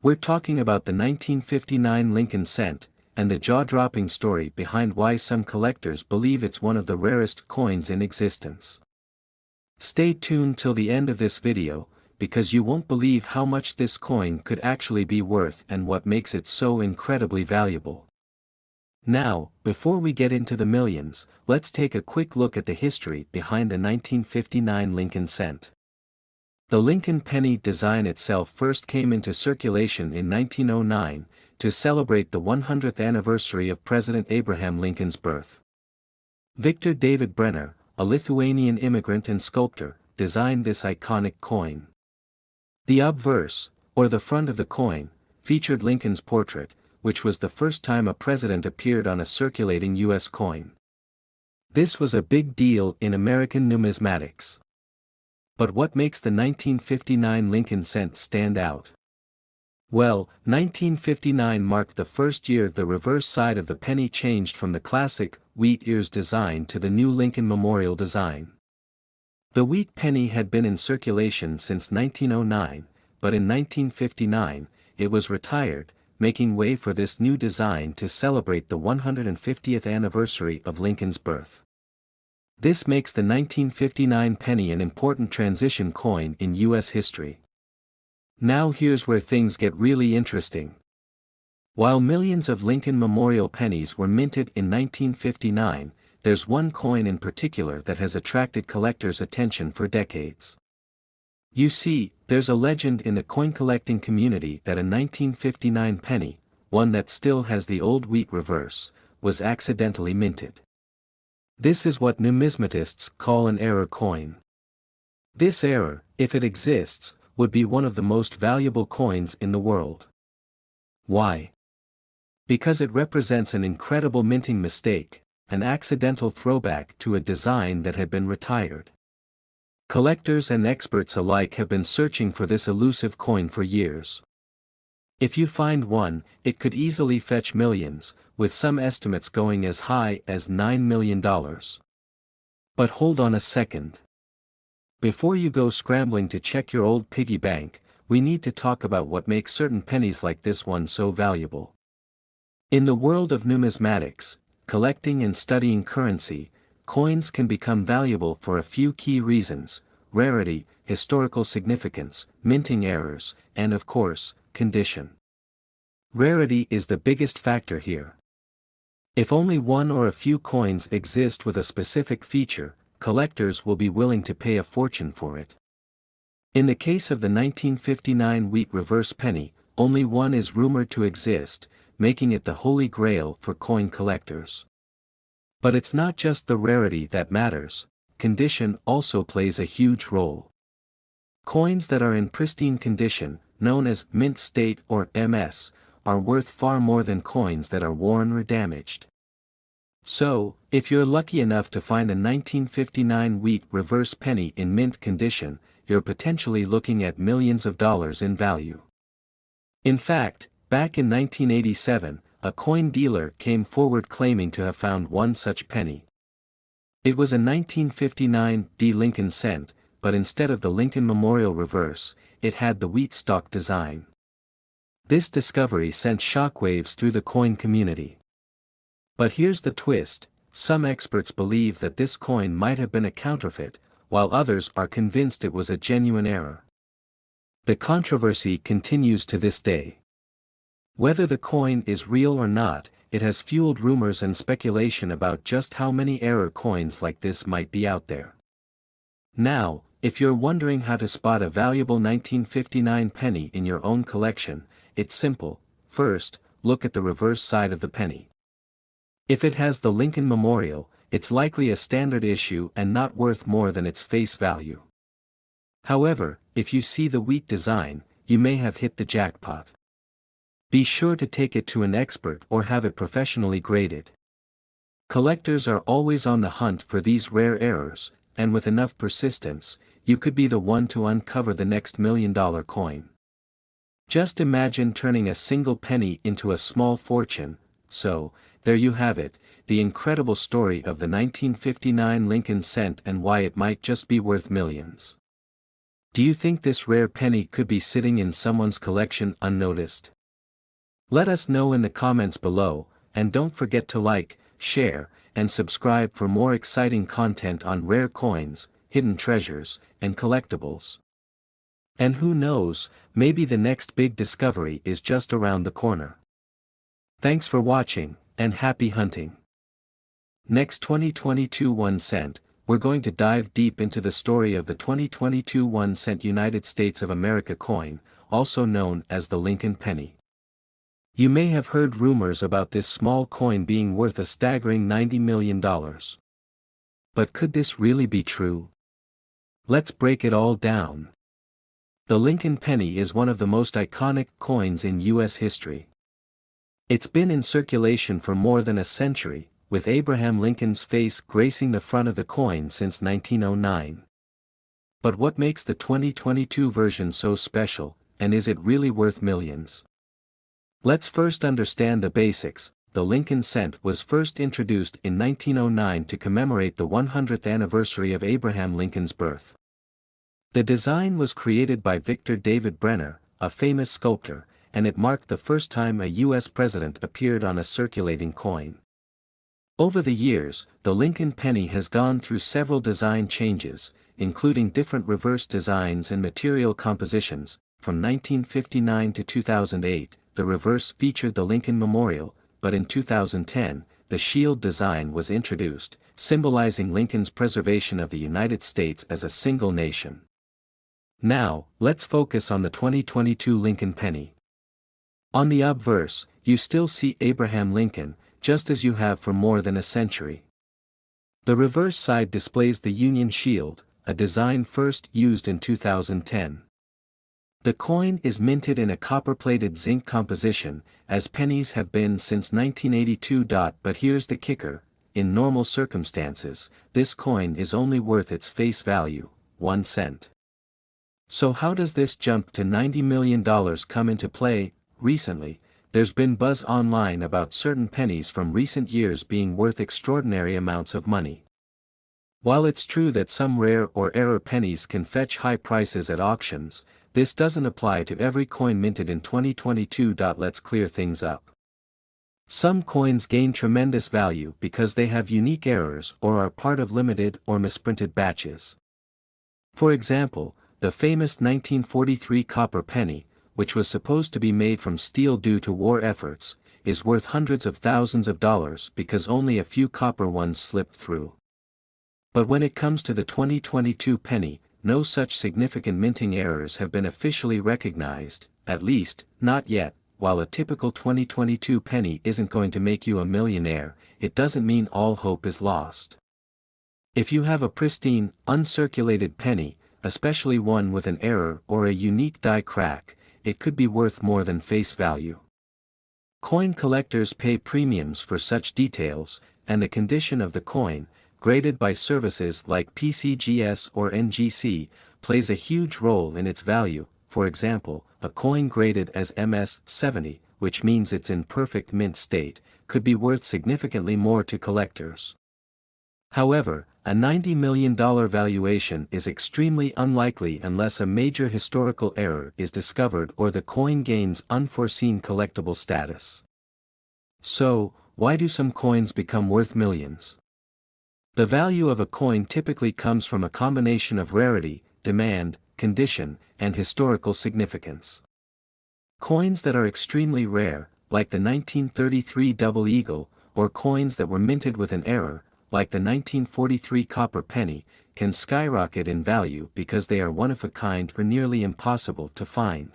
We're talking about the 1959 Lincoln cent, and the jaw-dropping story behind why some collectors believe it's one of the rarest coins in existence. Stay tuned till the end of this video, because you won't believe how much this coin could actually be worth and what makes it so incredibly valuable. Now, before we get into the millions, let's take a quick look at the history behind the 1959 Lincoln cent. The Lincoln penny design itself first came into circulation in 1909, to celebrate the 100th anniversary of President Abraham Lincoln's birth. Victor David Brenner, a Lithuanian immigrant and sculptor, designed this iconic coin. The obverse, or the front of the coin, featured Lincoln's portrait, which was the first time a president appeared on a circulating U.S. coin. This was a big deal in American numismatics. But what makes the 1959 Lincoln cent stand out? Well, 1959 marked the first year the reverse side of the penny changed from the classic wheat ears design to the new Lincoln Memorial design. The wheat penny had been in circulation since 1909, but in 1959, it was retired, making way for this new design to celebrate the 150th anniversary of Lincoln's birth. This makes the 1959 penny an important transition coin in U.S. history. Now here's where things get really interesting. While millions of Lincoln Memorial pennies were minted in 1959, there's one coin in particular that has attracted collectors' attention for decades. You see, there's a legend in the coin collecting community that a 1959 penny, one that still has the old wheat reverse, was accidentally minted. This is what numismatists call an error coin. This error, if it exists, would be one of the most valuable coins in the world. Why? Because it represents an incredible minting mistake, an accidental throwback to a design that had been retired. Collectors and experts alike have been searching for this elusive coin for years. If you find one, it could easily fetch millions, with some estimates going as high as $9 million. But hold on a second. Before you go scrambling to check your old piggy bank, we need to talk about what makes certain pennies like this one so valuable. In the world of numismatics, collecting and studying currency, coins can become valuable for a few key reasons. rarity, historical significance, minting errors, and of course, condition. Rarity is the biggest factor here. If only one or a few coins exist with a specific feature, collectors will be willing to pay a fortune for it. In the case of the 1959 wheat reverse penny, only one is rumored to exist, making it the holy grail for coin collectors. But it's not just the rarity that matters, condition also plays a huge role. Coins that are in pristine condition, known as mint state or MS, are worth far more than coins that are worn or damaged. So, if you're lucky enough to find a 1959 wheat reverse penny in mint condition, you're potentially looking at millions of dollars in value. In fact, back in 1987, a coin dealer came forward claiming to have found one such penny. It was a 1959 D Lincoln cent, but instead of the Lincoln Memorial reverse, it had the wheat stalk design. This discovery sent shockwaves through the coin community. But here's the twist, some experts believe that this coin might have been a counterfeit, while others are convinced it was a genuine error. The controversy continues to this day. Whether the coin is real or not, it has fueled rumors and speculation about just how many error coins like this might be out there. Now, if you're wondering how to spot a valuable 1959 penny in your own collection, it's simple. First, look at the reverse side of the penny. If it has the Lincoln Memorial, it's likely a standard issue and not worth more than its face value. However, if you see the wheat design, you may have hit the jackpot. Be sure to take it to an expert or have it professionally graded. Collectors are always on the hunt for these rare errors, and with enough persistence, you could be the one to uncover the next $1 million coin. Just imagine turning a single penny into a small fortune. So, there you have it, the incredible story of the 1959 Lincoln cent and why it might just be worth millions. Do you think this rare penny could be sitting in someone's collection unnoticed? Let us know in the comments below, and don't forget to like, share, and subscribe for more exciting content on rare coins, hidden treasures, and collectibles. And who knows, maybe the next big discovery is just around the corner. Thanks for watching, and happy hunting. Next 2022 1 cent, we're going to dive deep into the story of the 2022 1 cent United States of America coin, also known as the Lincoln penny. You may have heard rumors about this small coin being worth a staggering $90 million. But could this really be true? Let's break it all down. The Lincoln penny is one of the most iconic coins in U.S. history. It's been in circulation for more than a century, with Abraham Lincoln's face gracing the front of the coin since 1909. But what makes the 2022 version so special, and is it really worth millions? Let's first understand the basics. The Lincoln cent was first introduced in 1909 to commemorate the 100th anniversary of Abraham Lincoln's birth. The design was created by Victor David Brenner, a famous sculptor, and it marked the first time a U.S. president appeared on a circulating coin. Over the years, the Lincoln penny has gone through several design changes, including different reverse designs and material compositions. From 1959 to 2008, the reverse featured the Lincoln Memorial, but in 2010, the shield design was introduced, symbolizing Lincoln's preservation of the United States as a single nation. Now, let's focus on the 2022 Lincoln penny. On the obverse, you still see Abraham Lincoln, just as you have for more than a century. The reverse side displays the Union shield, a design first used in 2010. The coin is minted in a copper-plated zinc composition, as pennies have been since 1982. But here's the kicker, in normal circumstances, this coin is only worth its face value, 1 cent. So how does this jump to $90 million come into play? Recently, there's been buzz online about certain pennies from recent years being worth extraordinary amounts of money. While it's true that some rare or error pennies can fetch high prices at auctions, this doesn't apply to every coin minted in 2022. Let's clear things up. Some coins gain tremendous value because they have unique errors or are part of limited or misprinted batches. For example, the famous 1943 copper penny, which was supposed to be made from steel due to war efforts, is worth hundreds of thousands of dollars because only a few copper ones slipped through. But when it comes to the 2022 penny, no such significant minting errors have been officially recognized, at least, not yet. While a typical 2022 penny isn't going to make you a millionaire, it doesn't mean all hope is lost. If you have a pristine, uncirculated penny, especially one with an error or a unique die crack, it could be worth more than face value. Coin collectors pay premiums for such details, and the condition of the coin, graded by services like PCGS or NGC, plays a huge role in its value. For example, a coin graded as MS-70, which means it's in perfect mint state, could be worth significantly more to collectors. However, a $90 million valuation is extremely unlikely unless a major historical error is discovered or the coin gains unforeseen collectible status. So, why do some coins become worth millions? The value of a coin typically comes from a combination of rarity, demand, condition, and historical significance. Coins that are extremely rare, like the 1933 double eagle, or coins that were minted with an error, like the 1943 copper penny, can skyrocket in value because they are one of a kind or nearly impossible to find.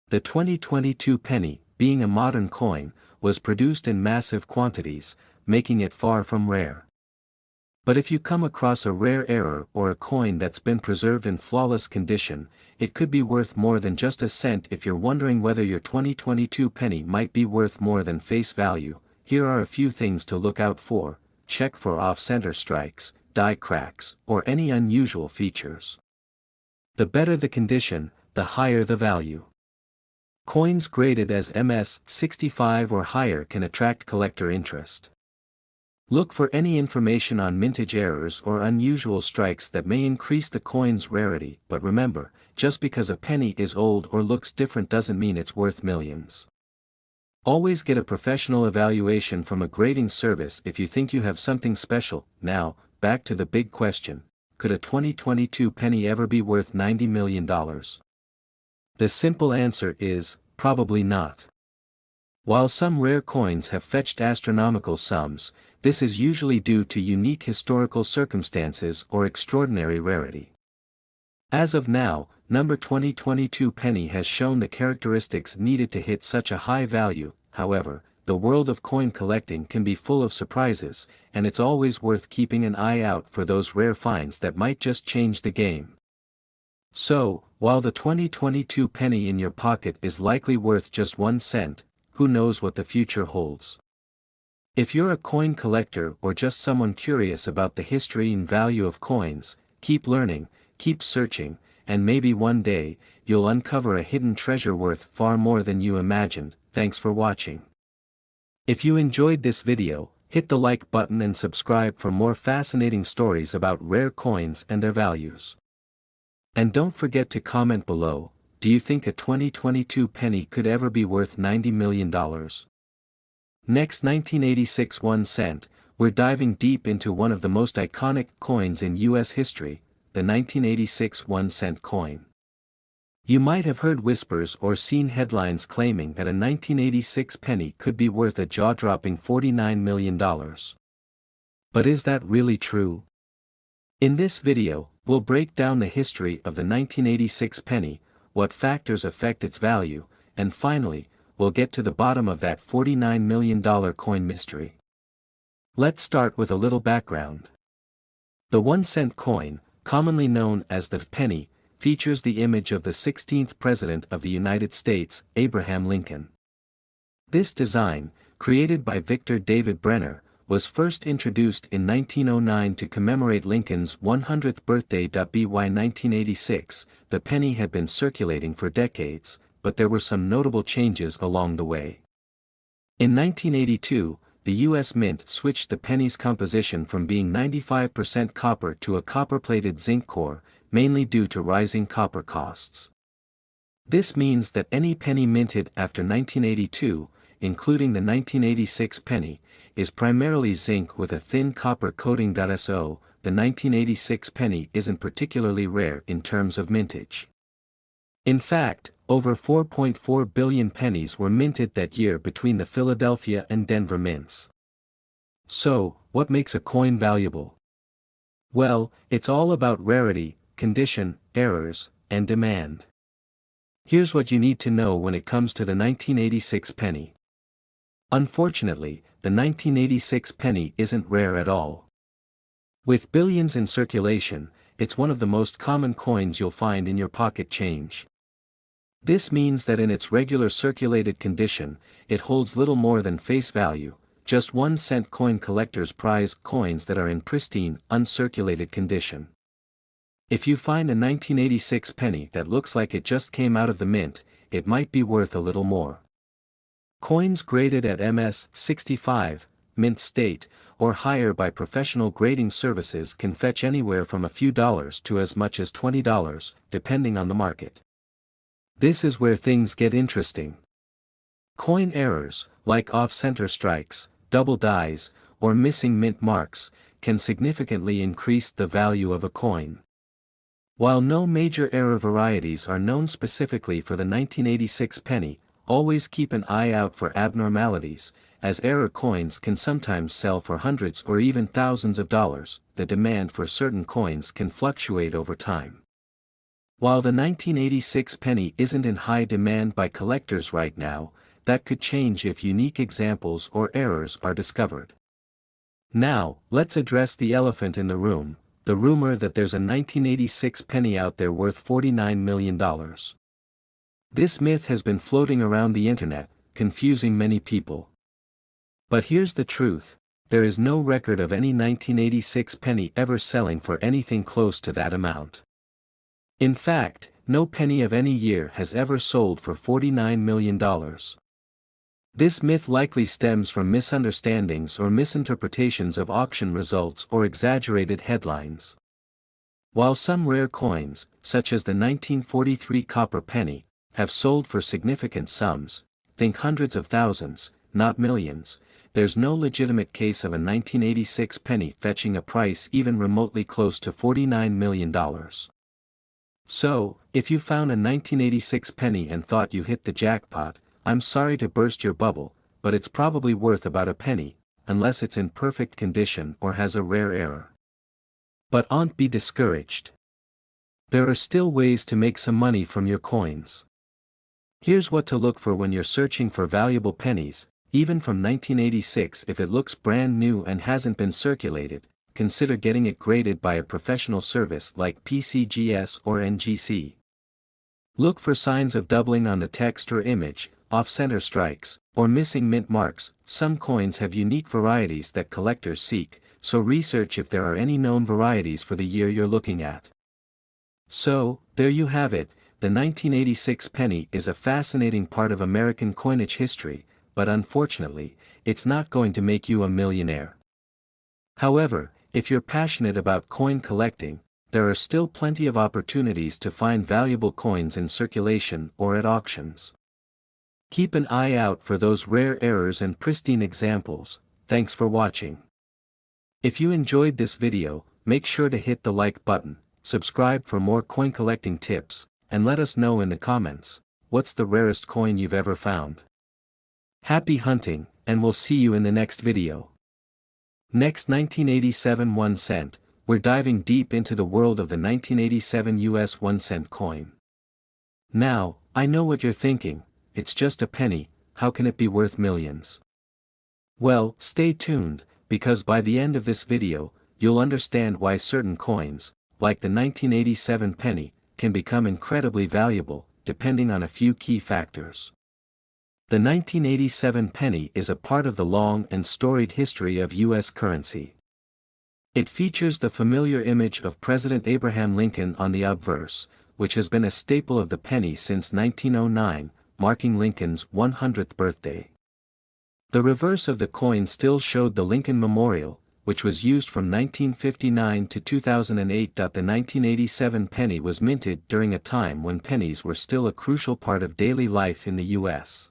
The 2022 penny, being a modern coin, was produced in massive quantities, making it far from rare. But if you come across a rare error or a coin that's been preserved in flawless condition, it could be worth more than just a cent. If you're wondering whether your 2022 penny might be worth more than face value, here are a few things to look out for. Check for off-center strikes, die cracks, or any unusual features. The better the condition, the higher the value. Coins graded as MS-65 or higher can attract collector interest. Look for any information on mintage errors or unusual strikes that may increase the coin's rarity, but remember, just because a penny is old or looks different doesn't mean it's worth millions. Always get a professional evaluation from a grading service if you think you have something special. Now, back to the big question: could a 2022 penny ever be worth $90 million? The simple answer is, probably not. While some rare coins have fetched astronomical sums, this is usually due to unique historical circumstances or extraordinary rarity. As of now, number 2022 penny has shown the characteristics needed to hit such a high value. However, the world of coin collecting can be full of surprises, and it's always worth keeping an eye out for those rare finds that might just change the game. So, while the 2022 penny in your pocket is likely worth just 1 cent, who knows what the future holds? If you're a coin collector or just someone curious about the history and value of coins, keep learning, keep searching, and maybe one day, you'll uncover a hidden treasure worth far more than you imagined. Thanks for watching. If you enjoyed this video, hit the like button and subscribe for more fascinating stories about rare coins and their values. And don't forget to comment below, do you think a 2022 penny could ever be worth $90 million? Next, 1986 1 cent, we're diving deep into one of the most iconic coins in US history, the 1986 1 cent coin. You might have heard whispers or seen headlines claiming that a 1986 penny could be worth a jaw-dropping $49 million. But is that really true? In this video, we'll break down the history of the 1986 penny, what factors affect its value, and finally, we'll get to the bottom of that $49 million coin mystery. Let's start with a little background. The 1 cent coin, commonly known as the penny, features the image of the 16th President of the United States, Abraham Lincoln. This design, created by Victor David Brenner, was first introduced in 1909 to commemorate Lincoln's 100th birthday. By 1986, the penny had been circulating for decades, but there were some notable changes along the way. In 1982, the U.S. Mint switched the penny's composition from being 95% copper to a copper-plated zinc core, mainly due to rising copper costs. This means that any penny minted after 1982, including the 1986 penny, is primarily zinc with a thin copper coating. So, the 1986 penny isn't particularly rare in terms of mintage. In fact, over 4.4 billion pennies were minted that year between the Philadelphia and Denver mints. So, what makes a coin valuable? Well, it's all about rarity, condition, errors, and demand. Here's what you need to know when it comes to the 1986 penny. Unfortunately, the 1986 penny isn't rare at all. With billions in circulation, it's one of the most common coins you'll find in your pocket change. This means that in its regular circulated condition, it holds little more than face value, just 1-cent coin collectors prize coins that are in pristine, uncirculated condition. If you find a 1986 penny that looks like it just came out of the mint, it might be worth a little more. Coins graded at MS 65, mint state, or higher by professional grading services can fetch anywhere from a few dollars to as much as $20, depending on the market. This is where things get interesting. Coin errors, like off-center strikes, double dies, or missing mint marks, can significantly increase the value of a coin. While no major error varieties are known specifically for the 1986 penny, always keep an eye out for abnormalities, as error coins can sometimes sell for hundreds or even thousands of dollars. The demand for certain coins can fluctuate over time. While the 1986 penny isn't in high demand by collectors right now, that could change if unique examples or errors are discovered. Now, let's address the elephant in the room, the rumor that there's a 1986 penny out there worth $49 million. This myth has been floating around the internet, confusing many people. But here's the truth, there is no record of any 1986 penny ever selling for anything close to that amount. In fact, no penny of any year has ever sold for $49 million. This myth likely stems from misunderstandings or misinterpretations of auction results or exaggerated headlines. While some rare coins, such as the 1943 copper penny, have sold for significant sums, think hundreds of thousands, not millions, there's no legitimate case of a 1986 penny fetching a price even remotely close to $49 million. So, if you found a 1986 penny and thought you hit the jackpot, I'm sorry to burst your bubble, but it's probably worth about a penny, unless it's in perfect condition or has a rare error. But don't be discouraged. There are still ways to make some money from your coins. Here's what to look for when you're searching for valuable pennies, even from 1986. If it looks brand new and hasn't been circulated, consider getting it graded by a professional service like PCGS or NGC. Look for signs of doubling on the text or image, off-center strikes, or missing mint marks. Some coins have unique varieties that collectors seek, so research if there are any known varieties for the year you're looking at. So, there you have it, the 1986 penny is a fascinating part of American coinage history, but unfortunately, it's not going to make you a millionaire. However, if you're passionate about coin collecting, there are still plenty of opportunities to find valuable coins in circulation or at auctions. Keep an eye out for those rare errors and pristine examples. Thanks for watching. If you enjoyed this video, make sure to hit the like button, subscribe for more coin collecting tips, and let us know in the comments, what's the rarest coin you've ever found? Happy hunting, and we'll see you in the next video. Next, 1987 1 cent, we're diving deep into the world of the 1987 US 1 cent coin. Now, I know what you're thinking, it's just a penny, how can it be worth millions? Well, stay tuned, because by the end of this video, you'll understand why certain coins, like the 1987 penny, can become incredibly valuable, depending on a few key factors. The 1987 penny is a part of the long and storied history of U.S. currency. It features the familiar image of President Abraham Lincoln on the obverse, which has been a staple of the penny since 1909, marking Lincoln's 100th birthday. The reverse of the coin still showed the Lincoln Memorial, which was used from 1959 to 2008. The 1987 penny was minted during a time when pennies were still a crucial part of daily life in the U.S.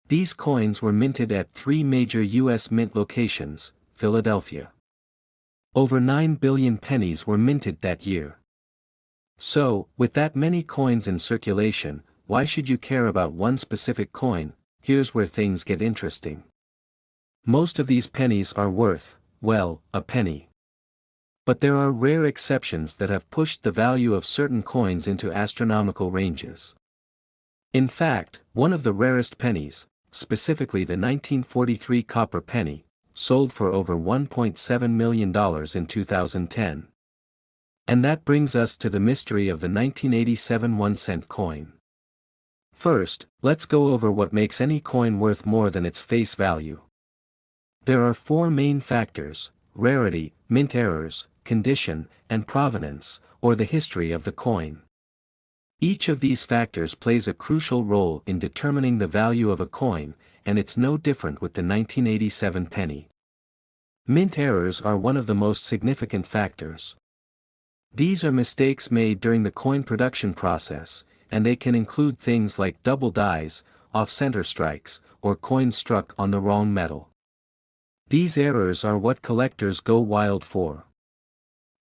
These coins were minted at 3 major U.S. mint locations: Philadelphia, Over 9 billion pennies were minted that year. So, with that many coins in circulation, why should you care about one specific coin? Here's where things get interesting. Most of these pennies are worth, well, a penny. But there are rare exceptions that have pushed the value of certain coins into astronomical ranges. In fact, one of the rarest pennies, specifically the 1943 copper penny, sold for over $1.7 million in 2010. And that brings us to the mystery of the 1987 1-cent coin. First, let's go over what makes any coin worth more than its face value. There are four main factors: rarity, mint errors, condition, and provenance, or the history of the coin. Each of these factors plays a crucial role in determining the value of a coin, and it's no different with the 1987 penny. Mint errors are one of the most significant factors. These are mistakes made during the coin production process, and they can include things like double dies, off-center strikes, or coins struck on the wrong metal. These errors are what collectors go wild for.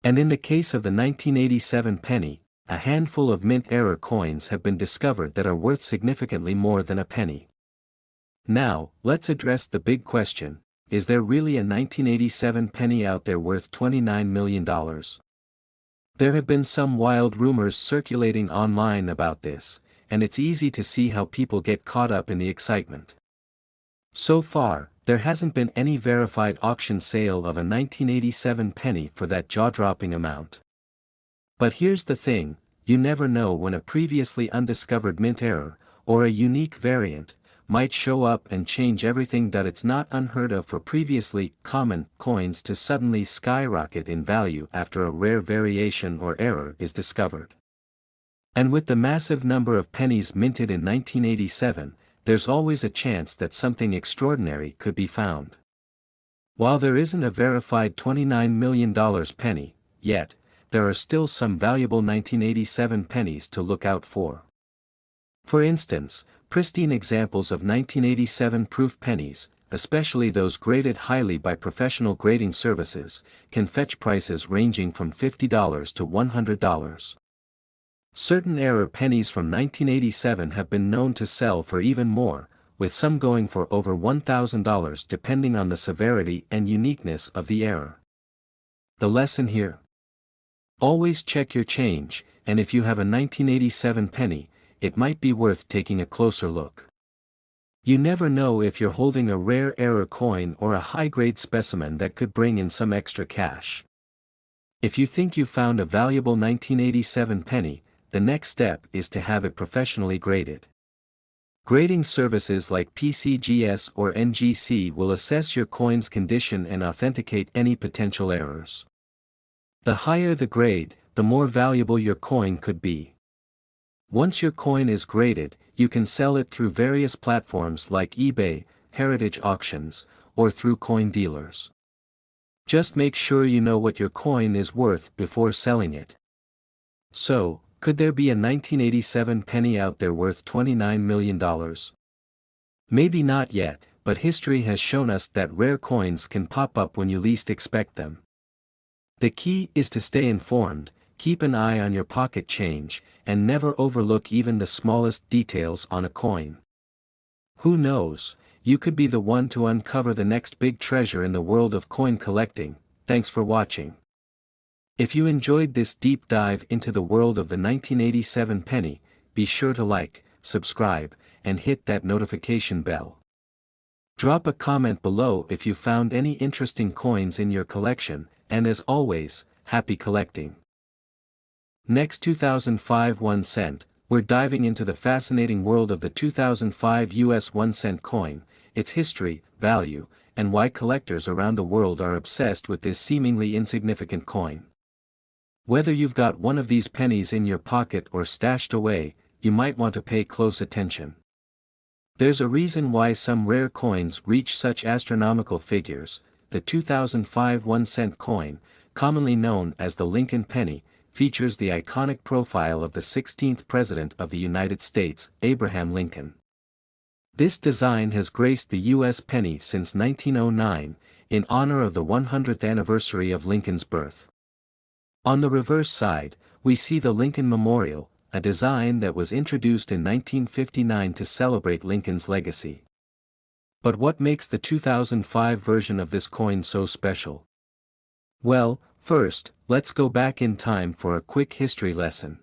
And in the case of the 1987 penny, a handful of mint error coins have been discovered that are worth significantly more than a penny. Now, let's address the big question: is there really a 1987 penny out there worth $29 million? There have been some wild rumors circulating online about this, and it's easy to see how people get caught up in the excitement. So far, there hasn't been any verified auction sale of a 1987 penny for that jaw-dropping amount. But here's the thing: you never know when a previously undiscovered mint error, or a unique variant, might show up and change everything. It's not unheard of for previously common coins to suddenly skyrocket in value after a rare variation or error is discovered. And with the massive number of pennies minted in 1987, there's always a chance that something extraordinary could be found. While there isn't a verified $29 million penny yet, there are still some valuable 1987 pennies to look out for. For instance, pristine examples of 1987 proof pennies, especially those graded highly by professional grading services, can fetch prices ranging from $50 to $100. Certain error pennies from 1987 have been known to sell for even more, with some going for over $1,000 depending on the severity and uniqueness of the error. The lesson here: always check your change, and if you have a 1987 penny, it might be worth taking a closer look. You never know if you're holding a rare error coin or a high-grade specimen that could bring in some extra cash. If you think you found a valuable 1987 penny, the next step is to have it professionally graded. Grading services like PCGS or NGC will assess your coin's condition and authenticate any potential errors. The higher the grade, the more valuable your coin could be. Once your coin is graded, you can sell it through various platforms like eBay, heritage auctions, or through coin dealers. Just make sure you know what your coin is worth before selling it. So, could there be a 1987 penny out there worth $29 million? Maybe not yet, but history has shown us that rare coins can pop up when you least expect them. The key is to stay informed, keep an eye on your pocket change, and never overlook even the smallest details on a coin. Who knows, you could be the one to uncover the next big treasure in the world of coin collecting. Thanks for watching. If you enjoyed this deep dive into the world of the 1987 penny, be sure to like, subscribe, and hit that notification bell. Drop a comment below if you found any interesting coins in your collection, and as always, happy collecting. Next, 2005 1 cent, we're diving into the fascinating world of the 2005 US 1 cent coin, its history, value, and why collectors around the world are obsessed with this seemingly insignificant coin. Whether you've got one of these pennies in your pocket or stashed away, you might want to pay close attention. There's a reason why some rare coins reach such astronomical figures. The 2005 1 cent coin, commonly known as the Lincoln penny, features the iconic profile of the 16th President of the United States, Abraham Lincoln. This design has graced the U.S. penny since 1909, in honor of the 100th anniversary of Lincoln's birth. On the reverse side, we see the Lincoln Memorial, a design that was introduced in 1959 to celebrate Lincoln's legacy. But what makes the 2005 version of this coin so special? Well, first, let's go back in time for a quick history lesson.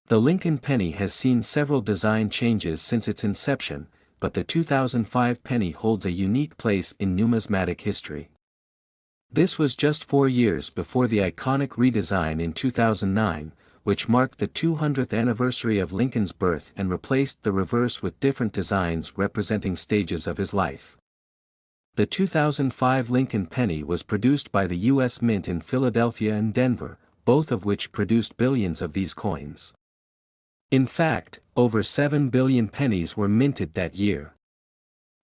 The Lincoln penny has seen several design changes since its inception, but the 2005 penny holds a unique place in numismatic history. This was just 4 years before the iconic redesign in 2009, which marked the 200th anniversary of Lincoln's birth and replaced the reverse with different designs representing stages of his life. The 2005 Lincoln penny was produced by the U.S. Mint in Philadelphia and Denver, both of which produced billions of these coins. In fact, over 7 billion pennies were minted that year.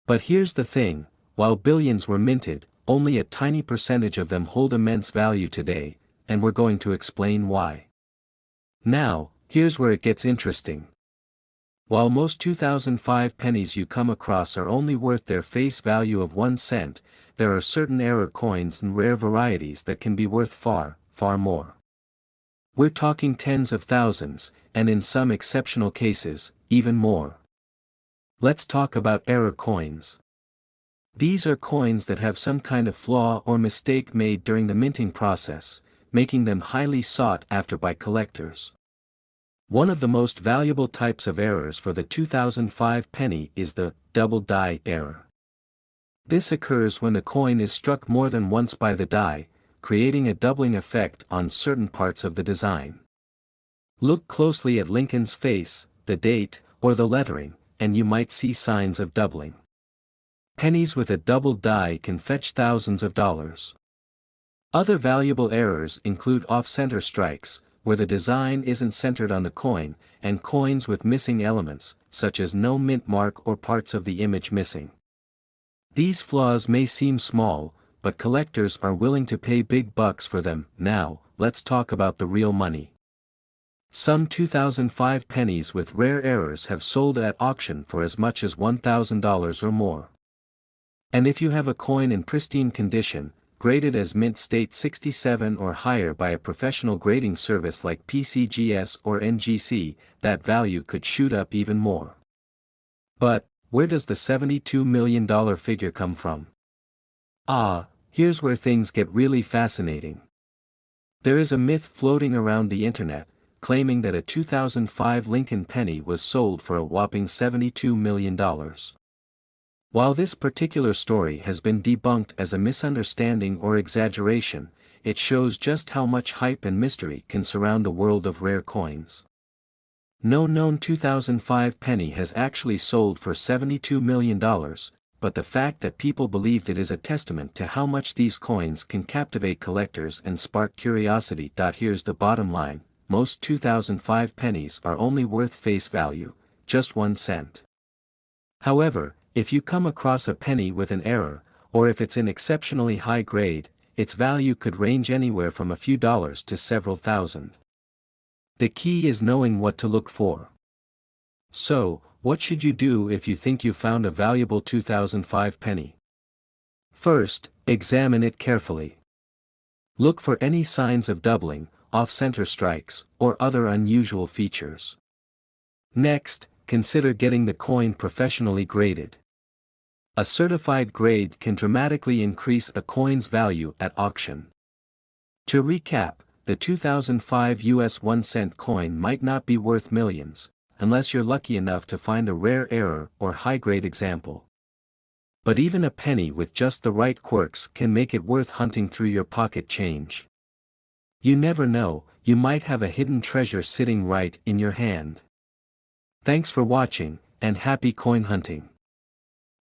But here's the thing, while billions were minted, only a tiny percentage of them hold immense value today, and we're going to explain why. Now, here's where it gets interesting. While most 2005 pennies you come across are only worth their face value of 1 cent, there are certain error coins and rare varieties that can be worth far, far more. We're talking tens of thousands, and in some exceptional cases, even more. Let's talk about error coins. These are coins that have some kind of flaw or mistake made during the minting process, making them highly sought after by collectors. One of the most valuable types of errors for the 2005 penny is the double die error. This occurs when the coin is struck more than once by the die, creating a doubling effect on certain parts of the design. Look closely at Lincoln's face, the date, or the lettering, and you might see signs of doubling. Pennies with a double die can fetch thousands of dollars. Other valuable errors include off-center strikes, where the design isn't centered on the coin, and coins with missing elements, such as no mint mark or parts of the image missing. These flaws may seem small, but collectors are willing to pay big bucks for them. Now, let's talk about the real money. Some 2005 pennies with rare errors have sold at auction for as much as $1,000 or more. And if you have a coin in pristine condition, graded as mint state 67 or higher by a professional grading service like PCGS or NGC, that value could shoot up even more. But, where does the $72 million figure come from? Here's where things get really fascinating. There is a myth floating around the internet, claiming that a 2005 Lincoln penny was sold for a whopping $72 million. While this particular story has been debunked as a misunderstanding or exaggeration, it shows just how much hype and mystery can surround the world of rare coins. No known 2005 penny has actually sold for $72 million, but the fact that people believed it is a testament to how much these coins can captivate collectors and spark curiosity. Here's the bottom line, most 2005 pennies are only worth face value, just 1 cent. However, if you come across a penny with an error, or if it's in exceptionally high grade, its value could range anywhere from a few dollars to several thousand. The key is knowing what to look for. So, what should you do if you think you found a valuable 2005 penny? First, examine it carefully. Look for any signs of doubling, off-center strikes, or other unusual features. Next, consider getting the coin professionally graded. A certified grade can dramatically increase a coin's value at auction. To recap, the 2005 US 1-cent coin might not be worth millions, unless you're lucky enough to find a rare error or high-grade example. But even a penny with just the right quirks can make it worth hunting through your pocket change. You never know, you might have a hidden treasure sitting right in your hand. Thanks for watching, and happy coin hunting.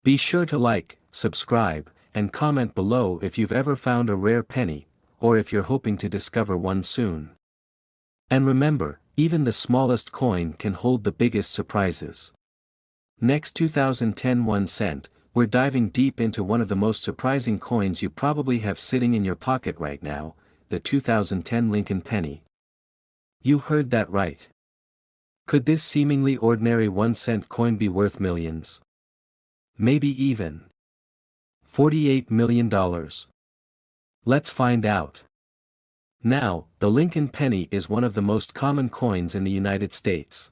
Be sure to like, subscribe, and comment below if you've ever found a rare penny, or if you're hoping to discover one soon. And remember, even the smallest coin can hold the biggest surprises. Next 2010 1 cent, we're diving deep into one of the most surprising coins you probably have sitting in your pocket right now, the 2010 Lincoln penny. You heard that right. Could this seemingly ordinary 1-cent coin be worth millions? Maybe even $48 million. Let's find out. Now, the Lincoln penny is one of the most common coins in the United States.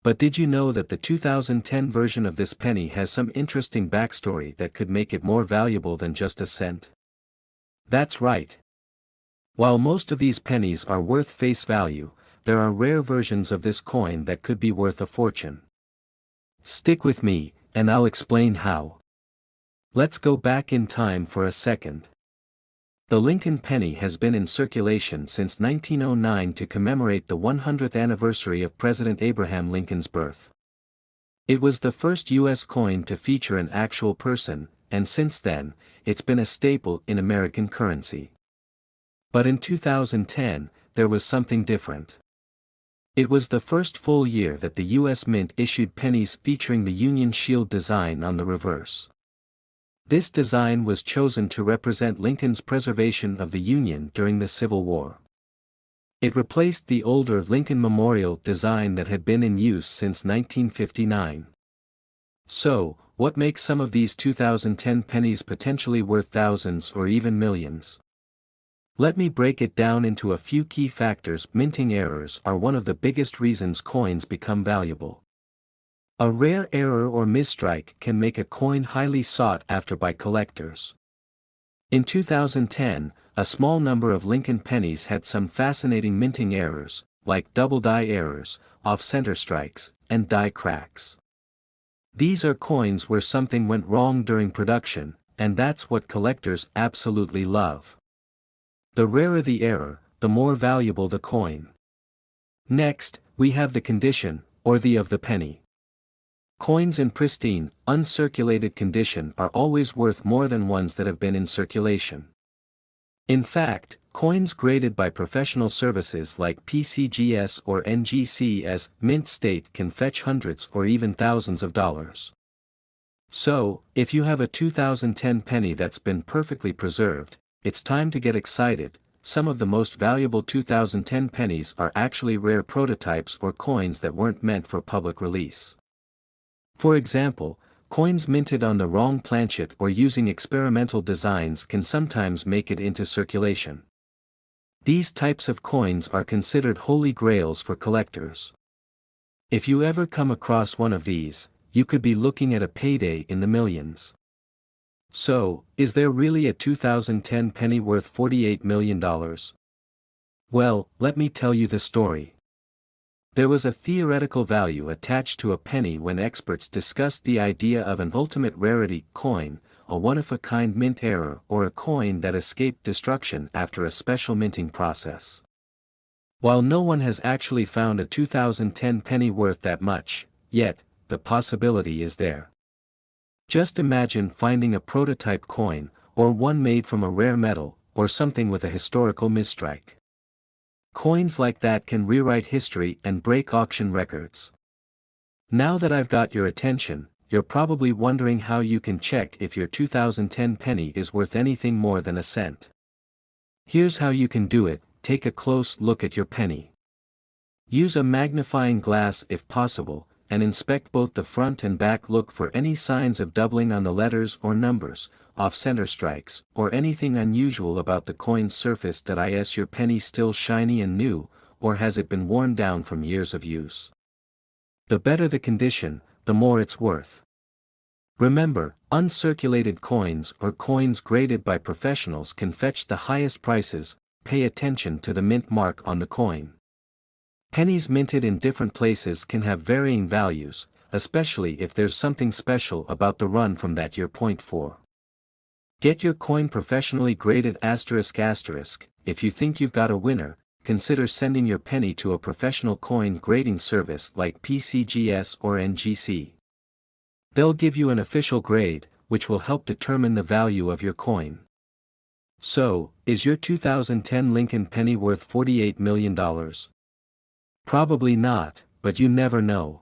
But did you know that the 2010 version of this penny has some interesting backstory that could make it more valuable than just a cent? That's right. While most of these pennies are worth face value, there are rare versions of this coin that could be worth a fortune. Stick with me, and I'll explain how. Let's go back in time for a second. The Lincoln penny has been in circulation since 1909 to commemorate the 100th anniversary of President Abraham Lincoln's birth. It was the first U.S. coin to feature an actual person, and since then, it's been a staple in American currency. But in 2010, there was something different. It was the first full year that the U.S. Mint issued pennies featuring the Union Shield design on the reverse. This design was chosen to represent Lincoln's preservation of the Union during the Civil War. It replaced the older Lincoln Memorial design that had been in use since 1959. So, what makes some of these 2010 pennies potentially worth thousands or even millions? Let me break it down into a few key factors. Minting errors are one of the biggest reasons coins become valuable. A rare error or misstrike can make a coin highly sought after by collectors. In 2010, a small number of Lincoln pennies had some fascinating minting errors, like double die errors, off-center strikes, and die cracks. These are coins where something went wrong during production, and that's what collectors absolutely love. The rarer the error, the more valuable the coin. Next, we have the condition, or the of the penny. Coins in pristine, uncirculated condition are always worth more than ones that have been in circulation. In fact, coins graded by professional services like PCGS or NGC's mint state can fetch hundreds or even thousands of dollars. So, if you have a 2010 penny that's been perfectly preserved, it's time to get excited. Some of the most valuable 2010 pennies are actually rare prototypes or coins that weren't meant for public release. For example, coins minted on the wrong planchet or using experimental designs can sometimes make it into circulation. These types of coins are considered holy grails for collectors. If you ever come across one of these, you could be looking at a payday in the millions. So, is there really a 2010 penny worth $48 million? Well, let me tell you the story. There was a theoretical value attached to a penny when experts discussed the idea of an ultimate rarity coin, a one-of-a-kind mint error or a coin that escaped destruction after a special minting process. While no one has actually found a 2010 penny worth that much, yet, the possibility is there. Just imagine finding a prototype coin, or one made from a rare metal, or something with a historical misstrike. Coins like that can rewrite history and break auction records. Now that I've got your attention, you're probably wondering how you can check if your 2010 penny is worth anything more than a cent. Here's how you can do it. Take a close look at your penny. Use a magnifying glass if possible, and inspect both the front and back. Look for any signs of doubling on the letters or numbers, off-center strikes, or anything unusual about the coin's surface. Is your penny still shiny and new, or has it been worn down from years of use? The better the condition, the more it's worth. Remember, uncirculated coins or coins graded by professionals can fetch the highest prices. Pay attention to the mint mark on the coin. Pennies minted in different places can have varying values, especially if there's something special about the run from that year. Point 4. Get your coin professionally graded. If you think you've got a winner, consider sending your penny to a professional coin grading service like PCGS or NGC. They'll give you an official grade, which will help determine the value of your coin. So, is your 2010 Lincoln penny worth $48 million? Probably not, but you never know.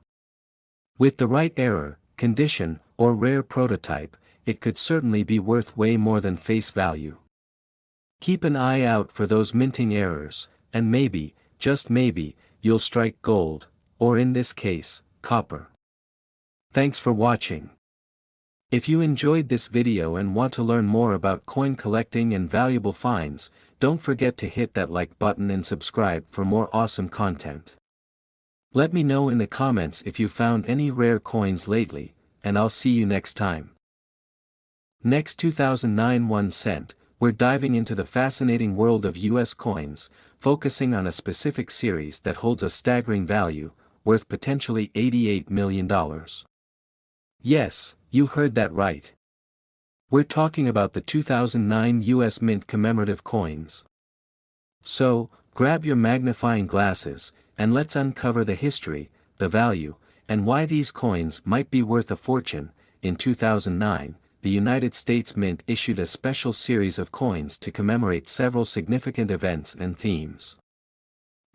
With the right error, condition, or rare prototype, it could certainly be worth way more than face value. Keep an eye out for those minting errors, and maybe, just maybe, you'll strike gold, or in this case, copper. Thanks for watching. If you enjoyed this video and want to learn more about coin collecting and valuable finds, don't forget to hit that like button and subscribe for more awesome content. Let me know in the comments if you found any rare coins lately, and I'll see you next time. Next, 2009 1 cent, we're diving into the fascinating world of US coins, focusing on a specific series that holds a staggering value, worth potentially $88 million. Yes, you heard that right. We're talking about the 2009 US Mint commemorative coins. So, grab your magnifying glasses, and let's uncover the history, the value, and why these coins might be worth a fortune. In 2009, the United States Mint issued a special series of coins to commemorate several significant events and themes.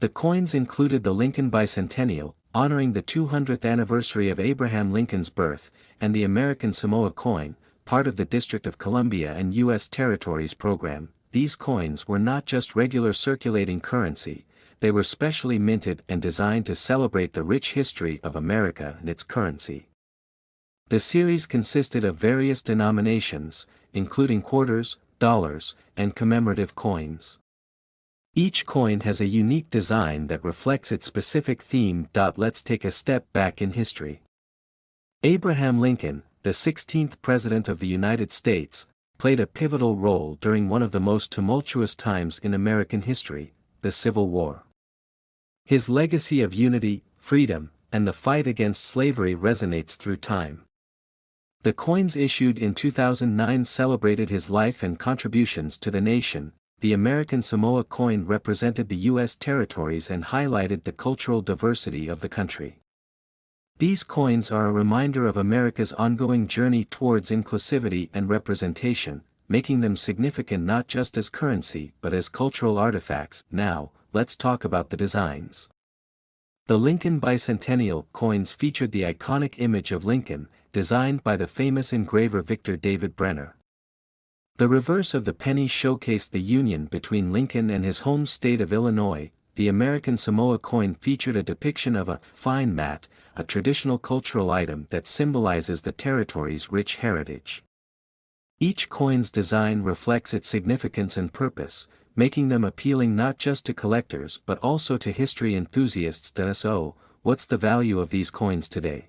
The coins included the Lincoln Bicentennial, honoring the 200th anniversary of Abraham Lincoln's birth, and the American Samoa coin, part of the District of Columbia and U.S. Territories program. These coins were not just regular circulating currency, they were specially minted and designed to celebrate the rich history of America and its currency. The series consisted of various denominations, including quarters, dollars, and commemorative coins. Each coin has a unique design that reflects its specific theme. Let's take a step back in history. Abraham Lincoln, the 16th President of the United States, played a pivotal role during one of the most tumultuous times in American history, the Civil War. His legacy of unity, freedom, and the fight against slavery resonates through time. The coins issued in 2009 celebrated his life and contributions to the nation. The American Samoa coin represented the U.S. territories and highlighted the cultural diversity of the country. These coins are a reminder of America's ongoing journey towards inclusivity and representation, making them significant not just as currency but as cultural artifacts. Now, let's talk about the designs. The Lincoln Bicentennial coins featured the iconic image of Lincoln, designed by the famous engraver Victor David Brenner. The reverse of the penny showcased the union between Lincoln and his home state of Illinois. The American Samoa coin featured a depiction of a fine mat, a traditional cultural item that symbolizes the territory's rich heritage. Each coin's design reflects its significance and purpose, making them appealing not just to collectors but also to history enthusiasts. So, what's the value of these coins today?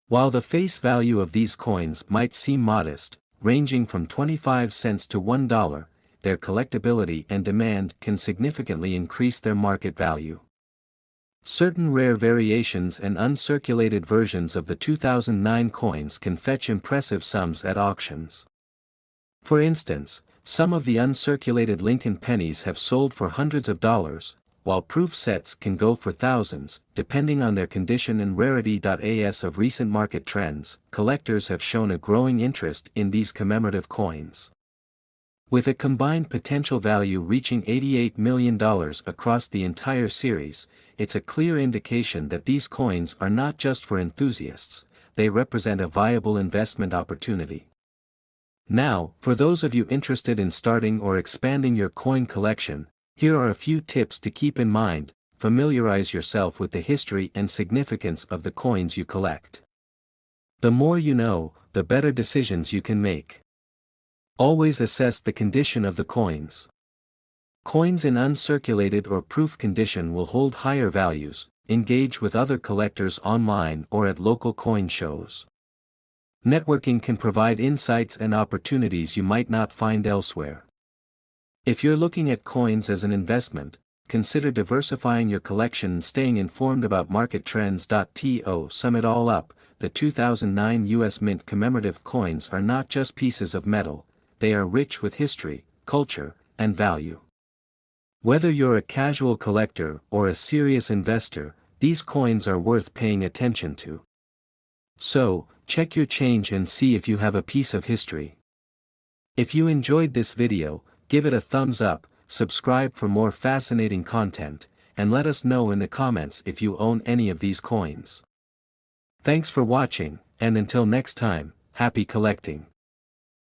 While the face value of these coins might seem modest, ranging from 25 cents to $1, their collectability and demand can significantly increase their market value. Certain rare variations and uncirculated versions of the 2009 coins can fetch impressive sums at auctions. For instance, some of the uncirculated Lincoln pennies have sold for hundreds of dollars, while proof sets can go for thousands, depending on their condition and rarity. As of recent market trends, collectors have shown a growing interest in these commemorative coins. With a combined potential value reaching $88 million across the entire series, it's a clear indication that these coins are not just for enthusiasts, they represent a viable investment opportunity. Now, for those of you interested in starting or expanding your coin collection, here are a few tips to keep in mind. Familiarize yourself with the history and significance of the coins you collect. The more you know, the better decisions you can make. Always assess the condition of the coins. Coins in uncirculated or proof condition will hold higher values. Engage with other collectors online or at local coin shows. Networking can provide insights and opportunities you might not find elsewhere. If you're looking at coins as an investment, consider diversifying your collection and staying informed about market trends. To sum it all up, the 2009 US Mint commemorative coins are not just pieces of metal, they are rich with history, culture, and value. Whether you're a casual collector or a serious investor, these coins are worth paying attention to. So, check your change and see if you have a piece of history. If you enjoyed this video, give it a thumbs up, subscribe for more fascinating content, and let us know in the comments if you own any of these coins. Thanks for watching, and until next time, happy collecting.